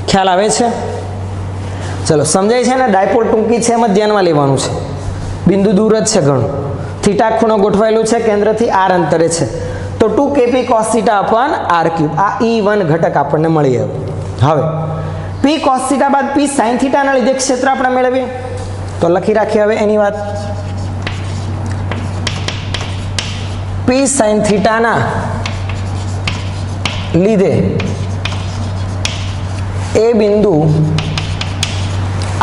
ખ્યાલ આવે છે? ચલો સમજાય છે ને? ડાયપોલ ટૂંકી છે એમ જ ધ્યાનમાં લેવાનું છે, બિંદુ દૂર જ છે ઘણું, થીટા ખૂણો ગોઠવાયેલું છે કેન્દ્રથી R અંતરે છે, તો 2KP cos થીટા અપન R3. આ E1 ઘટક આપણને મળી આવ્યો. હવે P cos થીટા બાદ P sin થીટાના લીધે ક્ષેત્ર આપણે મેળવીએ, તો લખી રાખીએ હવે એની વાત. P sin થીટાના લીધે એ બિંદુ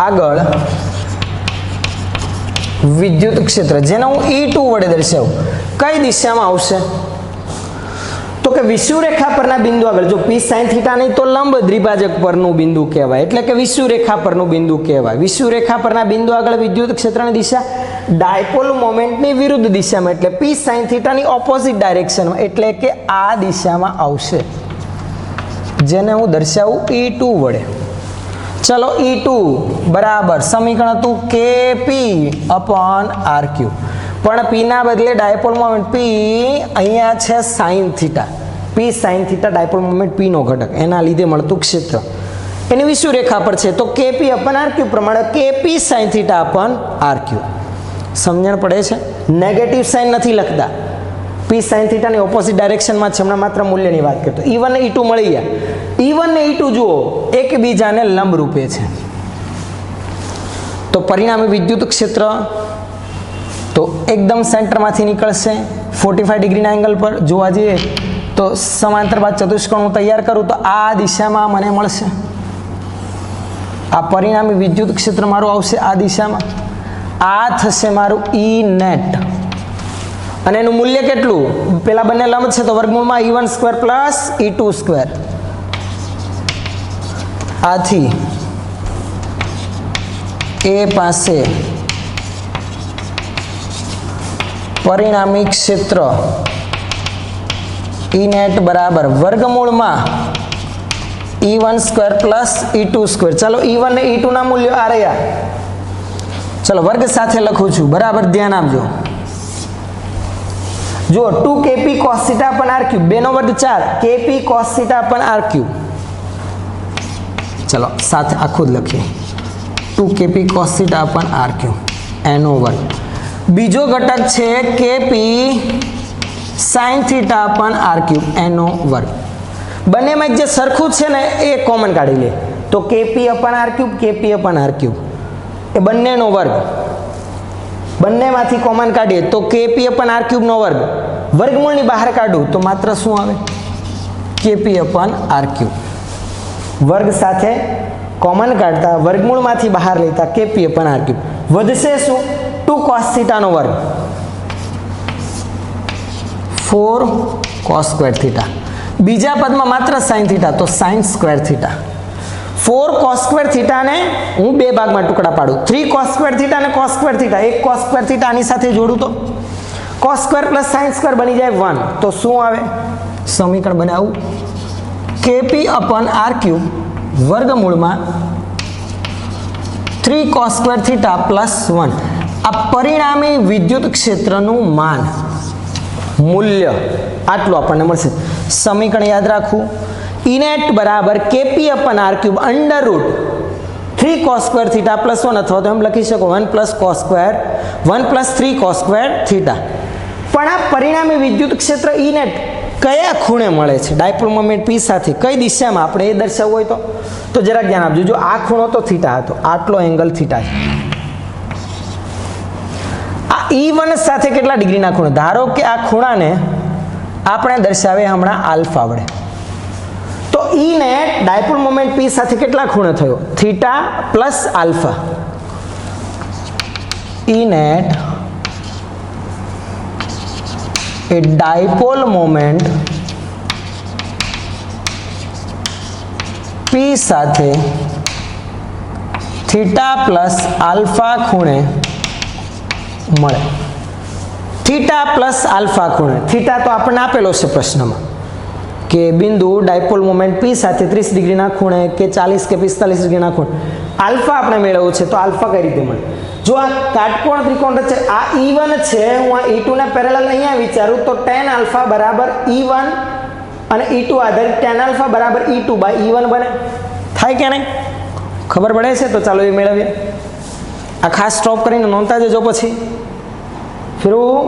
આગળ વિદ્યુત ક્ષેત્ર, જેને હું E2 વડે દર્શાવું, કઈ દિશામાં આવશે? તો કે વિષુવરેખા પરના બિંદુ આગળ, જો P sin થીટા નહીં તો લંબ દ્વિભાજક પરનું બિંદુ કહેવાય, એટલે કે વિષુવરેખા પરનું બિંદુ કહેવાય. વિષુવરેખા પરના બિંદુ આગળ વિદ્યુત ક્ષેત્રની દિશા ડાયપોલ મોમેન્ટની વિરુદ્ધ દિશામાં, એટલે P sin થીટાની ઓપોઝિટ ડાયરેક્શનમાં, એટલે કે આ દિશામાં આવશે, જેને હું દર્શાવું E2 વડે. ચલો E2 બરાબર સમીકરણ હતું KP અપન R3, પણ P ના બદલે ડાયપોલ મોમેન્ટ P અહીંયા છે sin theta, P sin theta dipole moment P નો ઘટક, એના લીધે મળતું ક્ષેત્ર એની વિષુવરેખા પર છે, તો KP અપન R3 પ્રમાણે KP sin થીટા અપન R3. સમજણ પડે છે? નેગેટિવ સાઇન નથી લખતા, P sin થીટાની ઓપોઝિટ ડાયરેક્શનમાં છે. હમણાં માત્ર મૂલ્યની વાત કરતો. E1 ને E2 મળી ગયા. E1 ને E2 જુઓ એકબીજાને લંબ રૂપે છે, તો પરિણામી વિદ્યુત ક્ષેત્ર તો એકદમ સેન્ટરમાંથી નીકળશે 45 ડિગ્રીના એંગલ પર. જોવા જઈએ તો સમાંતર બાદ ચતુષ્કોણ હું તૈયાર કરું તો આ દિશામાં મને મળશે, આ પરિણામી વિદ્યુત ક્ષેત્ર મારું આવશે આ દિશામાં, આ થશે મારું E net, અને એનું મૂલ્ય કેટલું? પેલા બંને લંબ છે તો વર્ગમૂળમાં E1 square plus E2 square. આથી એ પાસે પરિણામી ક્ષેત્ર E net બરાબર વર્ગમૂળમાં E1 square plus E2 square. ચાલો E1 ને E2 ના મૂલ્યો આ રહ્યા, ચલો વર્ગ સાથે લખું છું, બરાબર ધ્યાન આપજો. જો 2KP cos થીટા અપન R3, 2 નો વર્ગ 4, KP cos થીટા અપન R3. ચલો સાથે આખું જ લખીએ, 2KP cos થીટા અપન R3 એનો વર્ગ. બીજો ઘટક છે KP sin થીટા અપન R3 એનો વર્ગ. બંનેમાં જે સરખું છે ને એ કોમન કાઢી લે, તો KP અપન R3 KP અપન R3 એ બંનેનો વર્ગ, બંનેમાંથી કોમન કાઢીએ તો KP અપન R3 નો વર્ગ, વર્ગમૂળની બહાર કાઢું તો માત્ર શું આવે? KP અપન R3. વર્ગ સાથે કોમન કાઢતા વર્ગમૂળમાંથી બહાર લેતા KP અપન R3 વધશે શું? 2 cos થીટાનો વર્ગ, 4 cos સ્ક્વેર થીટા. બીજા પદમાં માત્ર sin થીટા, તો sin square theta. 4 cos square થીટાને હું બે ભાગમાં ટુકડા પાડું, 3 cos સ્ક્વેર થીટા અને cos સ્ક્વેર થીટા, એક cos સ્ક્વેર થીટા આની સાથે જોડું તો cos square plus sin square બની જાય 1, તો શું આવે? સમીકરણ બનાવું KP અપન R3 વર્ગમૂળમાં 3 cos સ્ક્વેર થીટા પ્લસ 1. આ પરિણામી વિદ્યુત ક્ષેત્રનું માન મૂલ્ય આટલું આપણને મળશે. સમીકરણ યાદ રાખવું, E net બરાબર KP અપન R3 under route 3 cos square theta plus 1, અથવા તો એમ લખી શકો 1 પ્લસ 3 cos સ્ક્વેર થીટા. પણ આ પરિણામી વિદ્યુત ક્ષેત્ર E net કયા ખૂણે મળે છે? ડાયપોલ મોમેન્ટ P સાથે કઈ દિશામાં આપણે એ દર્શાવવું હોય તો જરાક ધ્યાન આપજો. જો આ ખૂણો તો થીટા હતો, આટલો એંગલ થીટા છે. આ E1 સાથે કેટલા ડિગ્રીના ખૂણે? ધારો કે આ ખૂણાને આપણે દર્શાવે હમણાં આલ્ફા વડે, તો ઈ નેટ ડાયપોલ મોમેન્ટ પી સાથે કેટલા ખૂણે થયો? Theta plus alpha. ઈ નેટ એ ડાયપોલ મોમેન્ટ પી સાથે થીટા પ્લસ આલ્ફા ખૂણે મળે. થીટા પ્લસ આલ્ફા ખૂણે, થીટા તો આપણને આપેલો છે પ્રશ્નમાં કે બિંદુ ડાયપોલ મોમેન્ટ પી સાથે 30 ડિગ્રીના ખૂણે કે 40 કે 45 ડિગ્રીના ખૂણે. આલ્ફા આપણે મેળવવું છે, તો આલ્ફા કઈ રીતે મળે? જો આ કાટકોણ ત્રિકોણ રચે, આ E1 છે, હું આ E2 ને પેરેલલ અહીંયા વિચારું તો tan આલ્ફા બરાબર E1 અને E2 આધારિત tan આલ્ફા બરાબર E2 બાય E1 બને. થાય કે નહીં? ખબર પડે છે? તો ચાલો એ મેળવીએ. આ ખાસ સ્ટોપ કરીને નોંધતા જજો. પછી ફિરું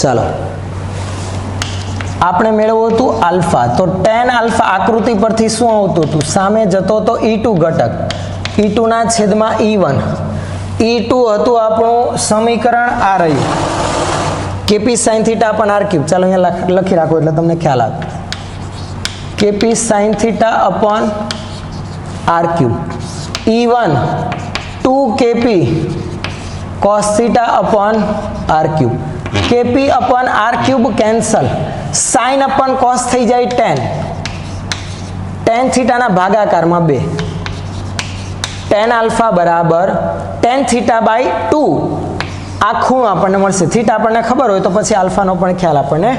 ચાલો આપણે મેળવવું હતું આલ્ફા. તો tan આલ્ફા આકૃતિ પરથી શું આવતું હતું? સામે જતો તો E2 ઘટક, E2 ના છેદમાં E1. E2 હતું આપણું સમીકરણ આ રહ્યું k p sine theta upon r cube. ચાલો અહીંયા લખી રાખો એટલે તમને ખ્યાલ આવે. K p sine theta upon r cube. E1 2kp cos theta upon r cube. K p upon r cube cancel, sine upon cos થઈ જાય tan. tan થીટાના ભાગાકારમાં 2. tan આલ્ફા બરાબર tan થીટા બાય 2. આ ખૂણો આપણને મળશે. થીટા આપણને ખબર હોય તો પછી આલ્ફાનો પણ ખ્યાલ આપણને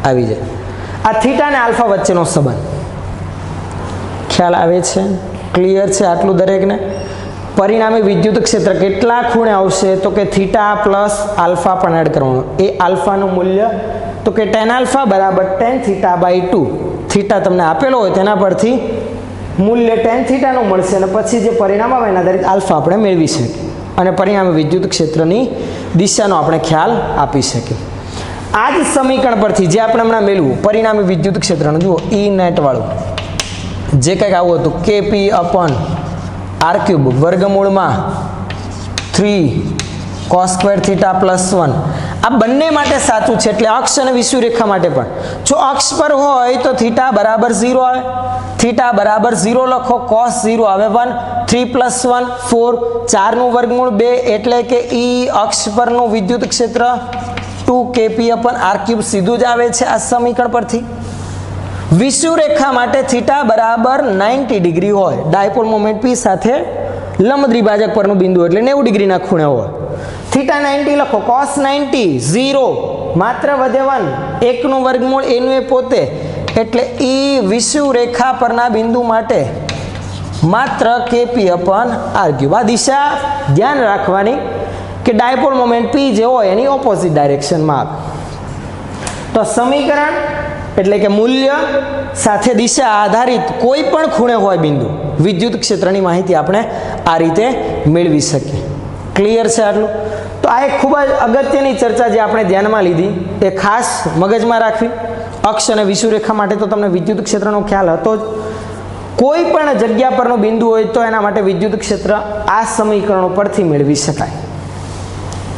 આવી જાય. આ થીટા અને આલ્ફા વચ્ચેનો સંબંધ ખ્યાલ આવે છે? ક્લિયર છે આટલું દરેકને? પરિણામી વિદ્યુત ક્ષેત્ર કેટલા ખૂણે આવશે? તો કે થીટા પ્લસ આલ્ફા પણ એડ કરવાનું. એ આલ્ફાનું મૂલ્ય તો કે tan આલ્ફા બરાબર tan થીટા બાય 2. થીટા તમને આપેલો હોય તેના પરથી મૂલ્ય tan થીટાનું મળશે અને પછી જે પરિણામ આવે એના આધારિત આલ્ફા આપણે મેળવી શકીએ અને પરિણામી વિદ્યુત ક્ષેત્રની દિશાનો આપણે ખ્યાલ આપી શકીએ. આ જ સમીકરણ પરથી જે આપણે હમણાં મેળવ્યું પરિણામી વિદ્યુત ક્ષેત્રનું, જુઓ ઈ નેટ વાળું જે કંઈક આવું હતું કેપી અપોન આર ક્યુબ વર્ગમૂળમાં 3 cos સ્ક્વેર થીટા પ્લસ 1. આ બંને માટે સાચું છે, એટલે અક્ષ અને વિષુવરેખા માટે પણ. જો અક્ષ પર હોય તો થીટા બરાબર 0 આવે, થીટા બરાબર 0 લખો, cos 0 આવે 1, 3 પ્લસ 1 4, 4 નું વર્ગમૂળ 2 એટલે કે ઈ અક્ષ પરનું વિદ્યુત ક્ષેત્ર 2kp અપોન આર ક્યુબ સીધું જ આવે છે આ સમીકરણ પરથી. વિષુવરેખા માટે થીટા બરાબર 90 ડિગ્રી હોય, ડાયપોલ મોમેન્ટ પી સાથે લંબ દ્વિભાજક પરનું બિંદુ એટલે 90 ડિગ્રીના ખૂણે હોય. થીટા 90 લખો, cos 90 0 માત્ર વધે 1, 1 નું વર્ગમૂળ એનું એ પોતે એટલે ઈ વિષુવરેખા પરના બિંદુ માટે માત્ર કેપી અપોન આર ક્યુબ. આ દિશા ધ્યાન રાખવાની કે ડાયપોલ મોમેન્ટ પી જે હોય એની ઓપોઝિટ ડાયરેક્શનમાં આવે. તો સમીકરણ એટલે કે મૂલ્ય સાથે દિશા આધારિત કોઈ પણ ખૂણે હોય બિંદુ, વિદ્યુત ક્ષેત્રની માહિતી આપણે આ રીતે મેળવી શકીએ. ક્લિયર છે આટલું? તો આ એક ખૂબ જ અગત્યની ચર્ચા જે આપણે ધ્યાનમાં લીધી એ ખાસ મગજમાં રાખવી. અક્ષ અને વિષુવરેખા માટે તો તમને વિદ્યુત ક્ષેત્રનો ખ્યાલ હતો જ. કોઈ પણ જગ્યા પરનું બિંદુ હોય તો એના માટે વિદ્યુત ક્ષેત્ર આ સમીકરણો પરથી મેળવી શકાય.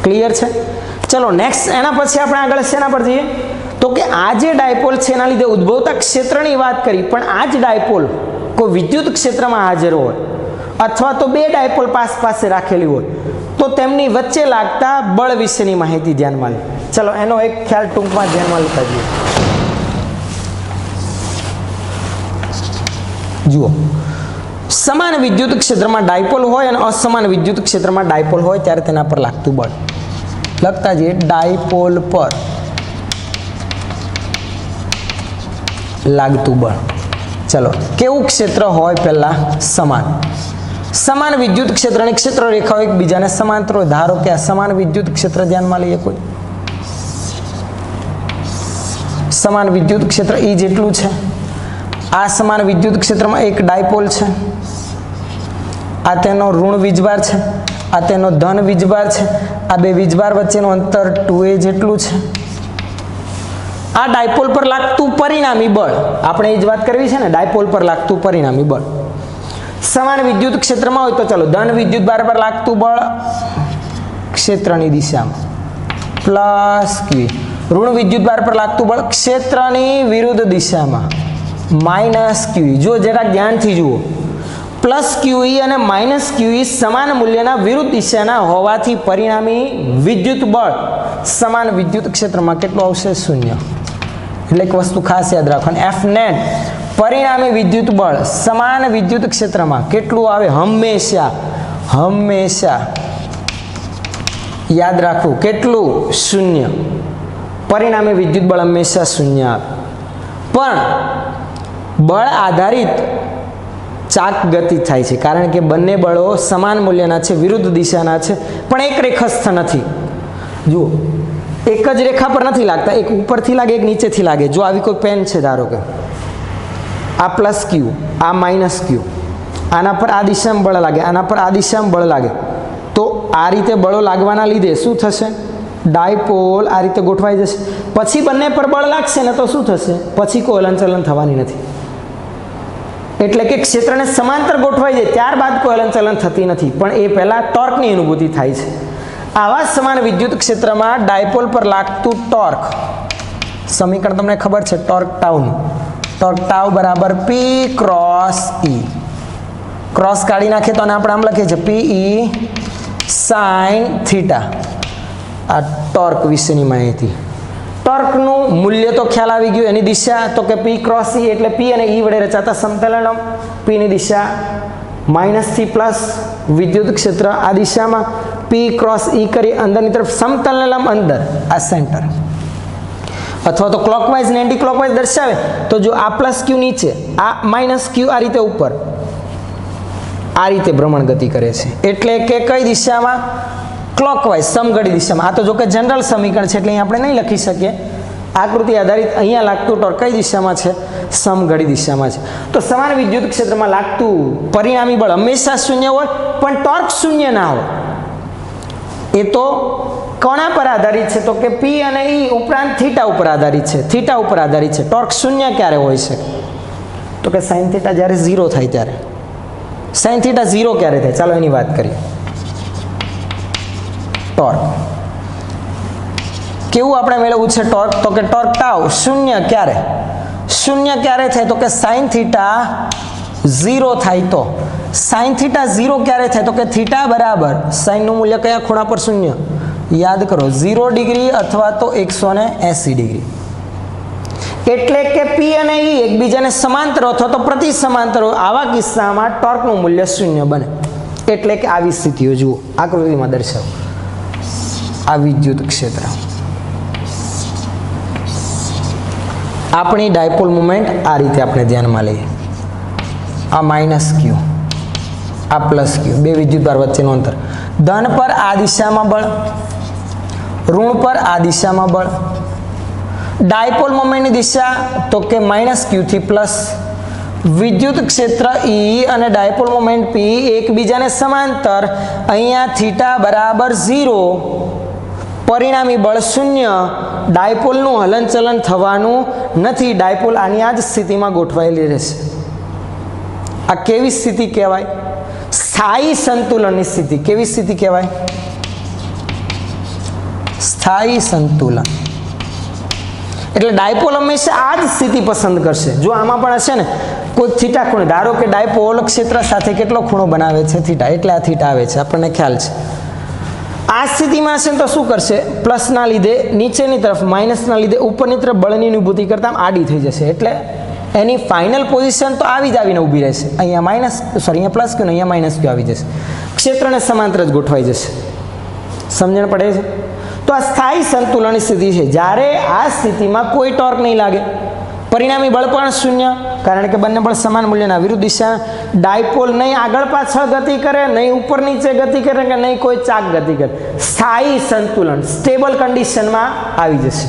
ક્લિયર છે? ચલો નેક્સ્ટ એના પછી આપણે આગળ શેના પર જઈએ? તો કે આ જે ડાયપોલ છે એના લીધે ઉદ્ભવતા ક્ષેત્રની વાત કરી, પણ આ જ ડાયપોલ કોઈ વિદ્યુત ક્ષેત્રમાં હાજર હોય અથવા તો બે ડાયપોલ પાસે રાખેલી હોય તો તેમની વચ્ચે લાગતા બળ વિશેની માહિતી ધ્યાનમાં લે. ચલો એનો એક ખ્યાલ ટૂંકમાં ધ્યાનમાં લેતા જઈએ. જુઓ, સમાન વિદ્યુત ક્ષેત્રમાં ડાયપોલ હોય અને અસમાન વિદ્યુત ક્ષેત્રમાં ડાયપોલ હોય ત્યારે તેના પર લાગતું બળ લખતા જઈએ. ડાયપોલ પર લાગતું બળ. ચલો કેવું ક્ષેત્ર હોય? પહેલા સમાન વિદ્યુત ક્ષેત્રની ક્ષેત્ર રેખાઓ એકબીજાને સમાંતર હોય. ધારો કે આ સમાન વિદ્યુત ક્ષેત્ર ધ્યાનમાં લઈએ. કોઈ સમાન વિદ્યુત ક્ષેત્ર E જેટલું છે. આ સમાન વિદ્યુત ક્ષેત્રમાં એક ડાયપોલ છે, આ તેનો ઋણ વીજભાર છે, આ તેનો ધન વીજભાર છે. આ બે વીજભાર વચ્ચેનું અંતર 2a જેટલું છે. આ ડાયપોલ પર લાગતું પરિણામી બળ, આપણે એ જ વાત કરવી છે ને, ડાયપોલ પર લાગતું પરિણામી બળ સમાન વિદ્યુત ક્ષેત્રમાં હોય તો ચલો ધન વિદ્યુત ભાર પર લાગતું બળ ક્ષેત્રની દિશામાં પ્લસ ક્યુ ઋણ વિદ્યુતભાર પર લાગતું બળ ક્ષેત્રની વિરુદ્ધ દિશામાં માઇનસ ક્યુ જો જરા ધ્યાનથી જુઓ પ્લસ ક્યુઈ અને માઇનસ ક્યુઈ સમાન મૂલ્યના વિરુદ્ધ દિશાના હોવાથી પરિણામી વિદ્યુત બળ સમાન વિદ્યુત ક્ષેત્રમાં કેટલું આવશે શૂન્ય એટલે એક વસ્તુ ખાસ યાદ રાખવાની એફ નેટ પરિણામી વિદ્યુત બળ સમાન વિદ્યુત ક્ષેત્રમાં કેટલું આવે હંમેશા હંમેશા યાદ રાખવું કેટલું શૂન્ય પરિણામી વિદ્યુત બળ હંમેશા શૂન્ય આવે પણ બળ આધારિત ચાક ગતિ થાય છે કારણ કે બંને બળો સમાન મૂલ્યના છે વિરુદ્ધ દિશાના છે પણ એક રેખસ્થ નથી જુઓ એક જ રેખા પર નથી લાગતા એક ઉપરથી લાગે એક નીચેથી લાગે જો આવી કોઈ પેન છે ધારો કે આ પ્લસ ક્યુ આ માઇનસ ક્યુ આના પર આ દિશામાં બળ લાગે આના પર આ દિશામાં બળ લાગે તો આ રીતે બળો લાગવાના લીધે શું થશે ડાયપોલ આ રીતે ગોઠવાઈ જશે પછી બંને પર બળ લાગશે ને તો શું થશે પછી કોઈ હલનચલન થવાની નથી એટલે કે ક્ષેત્રને સમાંતર ગોઠવાઈ જાય ત્યારબાદ કોઈ હલનચલન થતી નથી પણ એ પહેલાં ટોર્કની અનુભૂતિ થાય છે આવા સમાન વિદ્યુત ક્ષેત્રમાં ડાયપોલ પર લાગતું ટોર્ક સમીકરણ તમને ખબર છે ટોર્ક ટાઉનું ટોર્ક ટાઉ બરાબર પી ક્રોસ ઈ ક્રોસ કાઢી નાખીએ તો આપણે આમ લખીએ છીએ પી ઈ સાઇન થીટા આ ટોર્ક વિશેની માહિતી ટોર્કનું મૂલ્ય તો ખ્યાલ આવી ગયું એની દિશા તો કે પી ક્રોસ ઈ એટલે પી અને ઈ વડે રચાતા સમતલનમ પીની દિશા માઇનસથી પ્લસ વિદ્યુત ક્ષેત્ર આ દિશામાં પી ક્રોસ ઈ કરી અંદરની તરફ સમતલનમ અંદર આ સેન્ટર અથવા તો ક્લોકવાઇઝ ને એન્ટી ક્લોકવાઇઝ દર્શાવે તો જો આ પ્લસ ક્યુ નીચે આ માઇનસ ક્યુ આ રીતે ઉપર આ રીતે ભ્રમણ ગતિ કરે છે એટલે કે કઈ દિશામાં ક્લોકવાઇઝ સમઘડી દિશામાં આ તો જો કે જનરલ સમીકરણ છે એટલે અહીં આપણે નહીં લખી શકીએ આકૃતિ આધારિત અહીંયા લાગતું ટોર્ક કઈ દિશામાં છે સમઘડી દિશામાં છે તો સમાન વિદ્યુત ક્ષેત્રમાં લાગતું પરિણામી બળ હંમેશા શૂન્ય હોય પણ ટોર્ક શૂન્ય ના હોય એ તો કોના પર આધારિત છે તો કે પી અને ઈ ઉપરાંત થીટા ઉપર આધારિત છે થીટા ઉપર આધારિત છે ટોર્ક શૂન્ય ક્યારે હોય છે તો કે સાઇન થીટા જ્યારે 0 થાય ત્યારે સાઇન થીટા 0 ક્યારે થાય ચાલો એની વાત કરીએ ટોર્ક કેવું આપણે મેળવવું છે ટોર્ક તો કે ટોર્ક ટાઉ શૂન્ય ક્યારે થાય તો કે સાઇન થીટા 0 થાય તો સાઇન થીટા 0 ક્યારે થાય તો કે થીટા બરાબર સાઇનનું મૂલ્ય કયા ખૂણા પર શૂન્ય યાદ કરો 0 ડિગ્રી અથવા તો 180 ડિગ્રી એટલે કે પી અને ઈ એકબીજાને સમાંતર અથવા તો પ્રતિ સમાંતર આવા કિસ્સામાં ટોર્કનું મૂલ્ય શૂન્ય બને એટલે કે આવી સ્થિતિઓ જુઓ આકૃતિમાં દર્શાવો આ વિદ્યુત ક્ષેત્ર આપણી ડાયપોલ મુમેન્ટ આ રીતે આપણે ધ્યાનમાં લઈએ આ માઇનસ ક્યુ આ પ્લસ ક્યુ બે વિદ્યુતભાર વચ્ચેનું અંતર ધન પર આ દિશામાં બળ ઋણ પર આ દિશામાં બળ ડાયપોલ મોમેન્ટની દિશા તો કે માઇનસ ક્યુ થી પ્લસ વિદ્યુત ક્ષેત્ર ઈ અને ડાયપોલ મોમેન્ટ પી એકબીજાને સમાંતર અહીંયા થીટા બરાબર 0 પરિણામી બળ શૂન્ય ડાયપોલનું હલનચલન થવાનું નથી ડાયપોલ આની આ જ સ્થિતિમાં ગોઠવાયેલી રહેશે આ કેવી સ્થિતિ કહેવાય સ્થાયી સંતુલનની સ્થિતિ કેવી સ્થિતિ કહેવાય સ્થાયી સંતુલન એટલે ડાયપોલ હંમેશા આ જ સ્થિતિ પસંદ કરશે જો આમાં પણ હશે ને કોઈ થીટા ખૂણો ધારો કે ડાયપોલ ક્ષેત્ર સાથે કેટલો ખૂણો બનાવે છે થીટા એટલે આ થીટા આવે છે આપણને ખ્યાલ છે આ સ્થિતિમાં હશે તો શું કરશે પ્લસના લીધે નીચેની તરફ માઇનસના લીધે ઉપરની તરફ બળની અનુભૂતિ કરતાં આડી થઈ જશે એટલે એની ફાઇનલ પોઝિશન તો આવી જ આવીને ઊભી રહેશે અહીંયા અહીંયા પ્લસ ક્યુ ને અહીંયા માઇનસ ક્યુ આવી જશે ક્ષેત્રને સમાંતર જ ગોઠવાઈ જશે સમજણ પડે છે તો આ સ્થાયી સંતુલનની સ્થિતિ છે જ્યારે આ સ્થિતિમાં કોઈ ટોર્ક નહીં લાગે પરિણામી બળ પણ શૂન્ય કારણ કે બંને બળ સમાન મૂલ્યના વિરુદ્ધ દિશા ડાયપોલ નહીં આગળ પાછળ ગતિ કરે નહીં ઉપર નીચે ગતિ કરે કે નહીં કોઈ ચાક ગતિ કરે સ્થાયી સંતુલન સ્ટેબલ કન્ડિશનમાં આવી જશે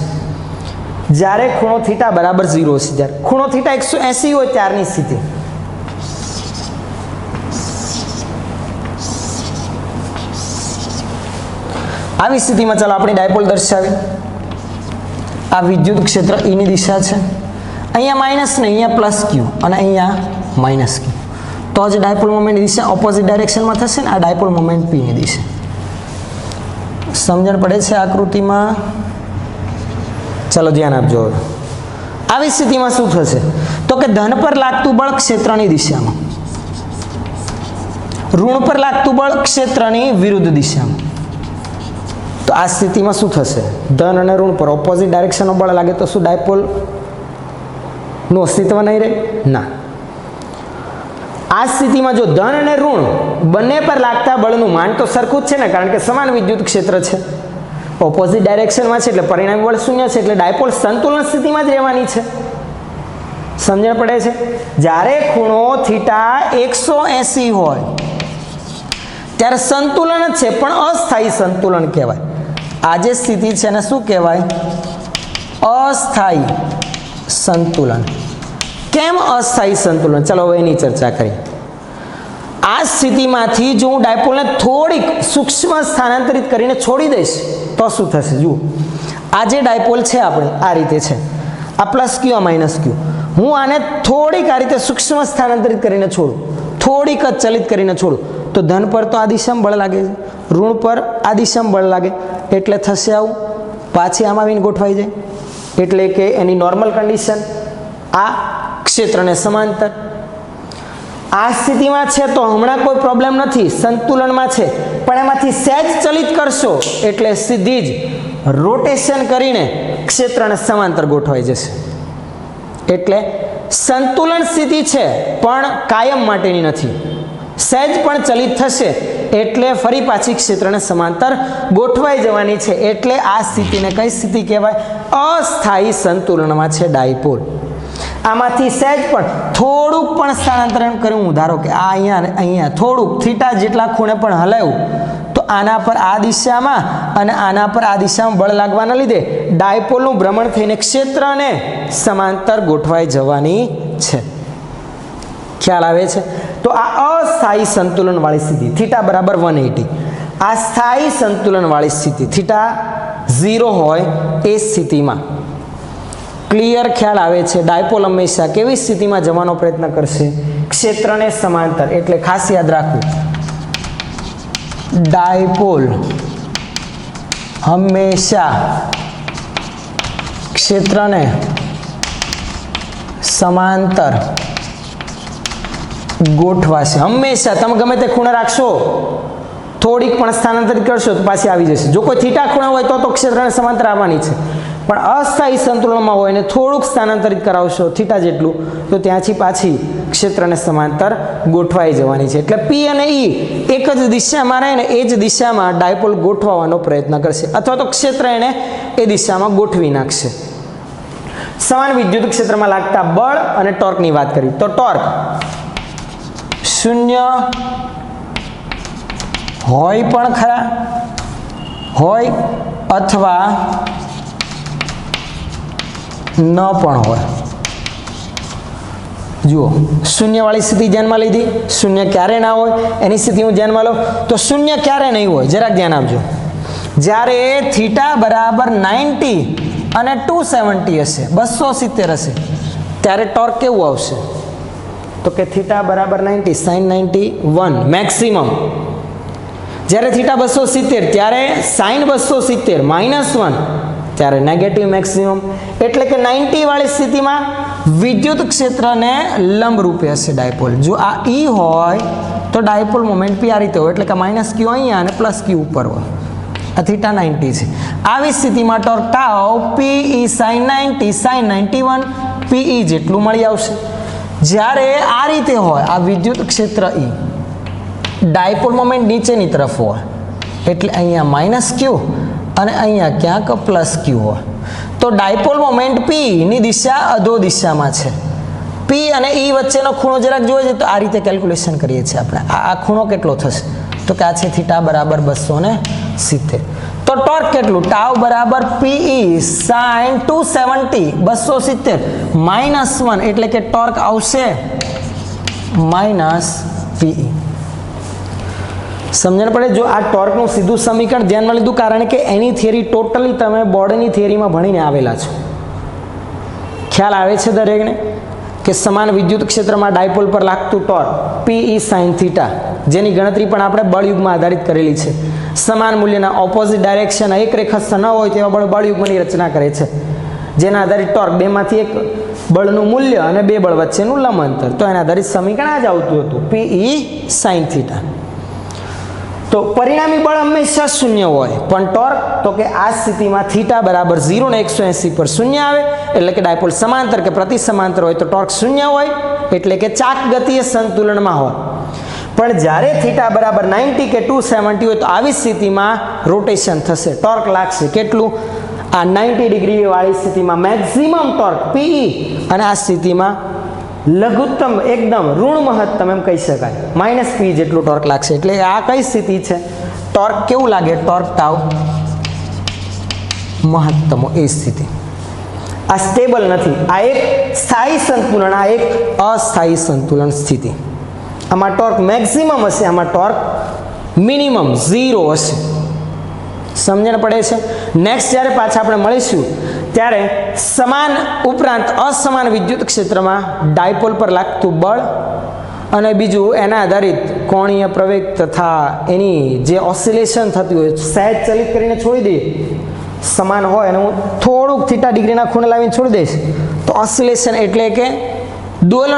જ્યારે ખૂણો થીટા બરાબર 0 છે જ્યારે ખૂણો થીટા 180 હોય ત્યારની સ્થિતિ આવી સ્થિતિમાં ચાલો આપણે ડાયપોલ દર્શાવીએ આ વિદ્યુત ક્ષેત્ર ઈની દિશા છે અહીંયા માઇનસ ને અહીંયા પ્લસ ક્યુ અને અહીંયા માઇનસ ક્યુ તો જ ડાયપોલ મોમેન્ટની દિશા ઓપોઝિટ ડાયરેક્શનમાં થશે ને આ ડાયપોલ મોમેન્ટ પીની દિશા સમજણ પડે છે આકૃતિમાં? ચલો ધ્યાન આપજો. આવી સ્થિતિમાં શું થશે તો કે ધન પર લાગતું બળ ક્ષેત્રની દિશામાં, ઋણ પર લાગતું બળ ક્ષેત્રની વિરુદ્ધ દિશામાં. તો આ સ્થિતિમાં શું થશે? ધન અને ઋણ પર ઓપોઝિટ ડાયરેક્શનનું બળ લાગે તો શું ડાયપોલનું અસ્તિત્વ નહીં રહે? ના. આ સ્થિતિમાં જો ધન અને ઋણ બંને પર લાગતા બળનું માન તો સરખું જ છે ને, કારણ કે સમાન વિદ્યુત ક્ષેત્ર છે, ઓપોઝિટ ડાયરેક્શનમાં છે, એટલે પરિણામી બળ શૂન્ય છે, એટલે ડાયપોલ સંતુલન સ્થિતિમાં જ રહેવાની છે. સમજણ પડે છે? જ્યારે ખૂણો થીટા 180 હોય ત્યારે સંતુલન જ છે, પણ અસ્થાયી સંતુલન કહેવાય. આ જે સ્થિતિ છે એને શું કહેવાય? અસ્થાયી સંતુલન. કેમ અસ્થાયી સંતુલન? ચલો હવે એની ચર્ચા કરીએ. આ સ્થિતિમાંથી જો હું ડાયપોલને થોડીક સૂક્ષ્મ સ્થાનાંતરિત કરીને છોડી દઈશ તો શું થશે? જુઓ, આ જે ડાયપોલ છે આપણે આ રીતે છે, આ પ્લસ ક્યુ આ માઇનસ ક્યુ. હું આને થોડીક આ રીતે સૂક્ષ્મ સ્થાનાંતરિત કરીને છોડું, થોડીક જ ચલિત કરીને છોડું તો ધન પર તો આ દિશામાં બળ લાગે છે, ઋણ પર આ દિશામાં બળ લાગે, એટલે થશે આવું, પાછી આમાં આવીને ગોઠવાઈ જાય. એટલે કે એની નોર્મલ કન્ડિશન આ ક્ષેત્રને સમાંતર. આ સ્થિતિમાં છે તો હમણાં કોઈ પ્રોબ્લેમ નથી, સંતુલનમાં છે, પણ એમાંથી સહેજ ચલિત કરશો એટલે સીધી જ રોટેશન કરીને ક્ષેત્રને સમાંતર ગોઠવાઈ જશે. એટલે સંતુલન સ્થિતિ છે પણ કાયમ માટેની નથી, સહેજ પણ ચલિત થશે એટલે ફરી પાછી ક્ષેત્રને સમાંતર ગોઠવાઈ જવાની છે. એટલે આ સ્થિતિને કઈ સ્થિતિ કહેવાય? અસ્થાયી સંતુલનમાં છે ડાયપોલ. આમાંથી સહેજ પણ થોડુંક પણ સ્થાનાંતરણ કર્યું, ધારો કે આ અહીંયા થોડુંક થીટા જેટલા ખૂણે પણ હલાવ્યું તો આના પર આ દિશામાં અને આના પર આ દિશામાં બળ લાગવાના લીધે ડાયપોલનું ભ્રમણ થઈને ક્ષેત્રને સમાંતર ગોઠવાઈ જવાની છે. ખ્યાલ આવે છે? તો આ અસ્થાયી સંતુલન વાળી સ્થિતિ થીટા બરાબર 180. આ સ્થાયી સંતુલન વાળી સ્થિતિ થીટા 0 હોય એ સ્થિતિમાં ક્લિયર ખ્યાલ આવે છે. ડાયપોલ હંમેશા કેવી સ્થિતિમાં જવાનો પ્રયત્ન કરશે? ક્ષેત્રને સમાંતર. એટલે ખાસ યાદ રાખવું, ડાયપોલ હંમેશા ક્ષેત્રને સમાંતર ગોઠવાશે. હંમેશા તમે ગમે તે ખૂણે રાખશો, થોડીક પણ સ્થાનાંતરિત કરશો તો પાછી આવી જશે. જો કોઈ થીટા ખૂણે હોય તો ક્ષેત્રને સમાંતર આવવાની છે, પણ અસ્થાયી સંતુલનમાં હોય ને થોડુંક સ્થાનાંતરિત કરાવશો થીટા જેટલું તો ત્યાંથી પાછી ક્ષેત્રને સમાંતર ગોઠવાઈ જવાની છે. એટલે પી અને ઈ એક જ દિશામાં રહે ને એ જ દિશામાં ડાયપોલ ગોઠવવાનો પ્રયત્ન કરશે, અથવા તો ક્ષેત્ર એને એ દિશામાં ગોઠવી નાખશે. સમાન વિદ્યુત ક્ષેત્રમાં લાગતા બળ અને ટોર્કની વાત કરી તો ટોર્ક 0 હોય પણ ખરા, હોય અથવા ન પણ હોય. જુઓ, શૂન્યવાળી સ્થિતિ ધ્યાનમાં લીધી, શૂન્ય ક્યારે ના હોય એની સ્થિતિ હું ધ્યાનમાં લઉં તો શૂન્ય ક્યારે નહીં હોય જરાક ધ્યાન આપજો. જ્યારે થીટા બરાબર 90 અને 270 હશે, 270 હશે, ત્યારે ટોર્ક કેવું આવશે? તો કે થીટા બરાબર 90 sin 91 મેક્સિમમ. જ્યારે થીટા 270 ત્યારે sin 270 -1 ત્યારે નેગેટિવ મેક્સિમમ. એટલે કે 90 વાળી સ્થિતિમાં વિદ્યુત ક્ષેત્રને લંબ રૂપે હશે ડાયપોલ. જો આ E હોય તો ડાયપોલ મોમેન્ટ P આ રીતે હોય, એટલે કે માઇનસ ક્યુ અહીંયા અને પ્લસ ક્યુ ઉપર હોય. આ થીટા 90 છે. આવી સ્થિતિમાં torque tau PE sin 90 sin 91 PE જેટલું મળી આવશે. જ્યારે આ રીતે હોય આ વિદ્યુત ક્ષેત્ર E, ડાયપોલ મોમેન્ટ નીચેની તરફ હોય, એટલે અહીંયા માઇનસ ક્યુ અને અહીંયા ક્યાંક પ્લસ ક્યુ હોય, તો ડાયપોલ મોમેન્ટ P ની દિશા અધો દિશામાં છે. P અને E વચ્ચેનો ખૂણો જરાક જોઈએ તો આ રીતે કેલ્ક્યુલેશન કરીએ છીએ આપણે. આ ખૂણો કેટલો થશે? તો કે આ છે થીટા બરાબર 270. તો ટોર્ક કેટલું? ટાઉ બરાબર PE sin 270 -1 એટલે કે ટોર્ક આવશે -PE. સમજણ પડે? જો આ ટોર્કનું સીધું સમીકરણ ધ્યાનમાં લીધું, કારણ કે એની થિયરી ટોટલી તમે બોર્ડની થિયરીમાં ભણીને આવેલા છો. ખ્યાલ આવે છે દરેકને? કે સમાન વિદ્યુત ક્ષેત્રમાં ડાયપોલ પર લાગતું ટોર્ક PE sin થીટા, જેની ગણતરી પણ આપણે બળયુગ્મ આધારિત કરેલી છે. સમાન મૂલ્યના ઓપોઝિટ ડાયરેક્શન એક રેખસ્થ ન હોય તેવા બળયુગ્મની રચના કરે છે, જેના આધારિત ટોર્ક બેમાંથી એક બળનું મૂલ્ય અને બે બળ વચ્ચેનું લંબ અંતર. તો એના આધારિત સમીકરણ આ જ આવતું હતું, PE sin થીટા. તો પરિણામી બળ હંમેશા શૂન્ય હોય, પણ ટોર્ક તો કે આ સ્થિતિમાં થીટા બરાબર 0 ને 180 પર શૂન્ય આવે, એટલે કે ડાયપોલ સમાંતર કે પ્રતિ સમાંતર હોય તો ટોર્ક શૂન્ય હોય, એટલે કે ચાક ગતિએ સંતુલનમાં હોય. પણ જ્યારે થીટા બરાબર 90 કે 270 હોય તો આવી સ્થિતિમાં રોટેશન થશે, ટોર્ક લાગશે. કેટલું? આ 90 ડિગ્રી વાળી સ્થિતિમાં મેક્સિમમ ટોર્ક PE, અને આ સ્થિતિમાં લઘુત્તમ એકદમ ઋણ મહત્તમ એમ કહી શકાય, -P જેટલું ટોર્ક લાગશે. એટલે આ કઈ સ્થિતિ છે? ટોર્ક કેવું લાગે? ટોર્ક ટાઉ મહત્તમ, એ સ્થિતિ. આ સ્ટેબલ નથી, આ એક સ્થાયી સંતુલન, આ એક અસ્થાયી સંતુલન સ્થિતિ. આમાં ટોર્ક મેક્સિમમ હશે, આમાં ટોર્ક મિનિમમ 0 હશે. સમજણ પડે છે? નેક્સ્ટ જ્યારે પાછા આપણે મળીશું ત્યારે સમાન ઉપરાંત અસમાન વિદ્યુત ક્ષેત્રમાં ડાયપોલ પર લાગતું બળ અને બીજું એના આધારિત કોણીય પ્રવેગ તથા એની જે ઓસિલેશન થતી હોય, સહેજ ચલિત કરીને છોડી દઈએ, સમાન હોય અને હું થોડુંક થીટા ડિગ્રીના ખૂણે લાવીને છોડી દઈશ તો ઓસિલેશન એટલે કે દોલન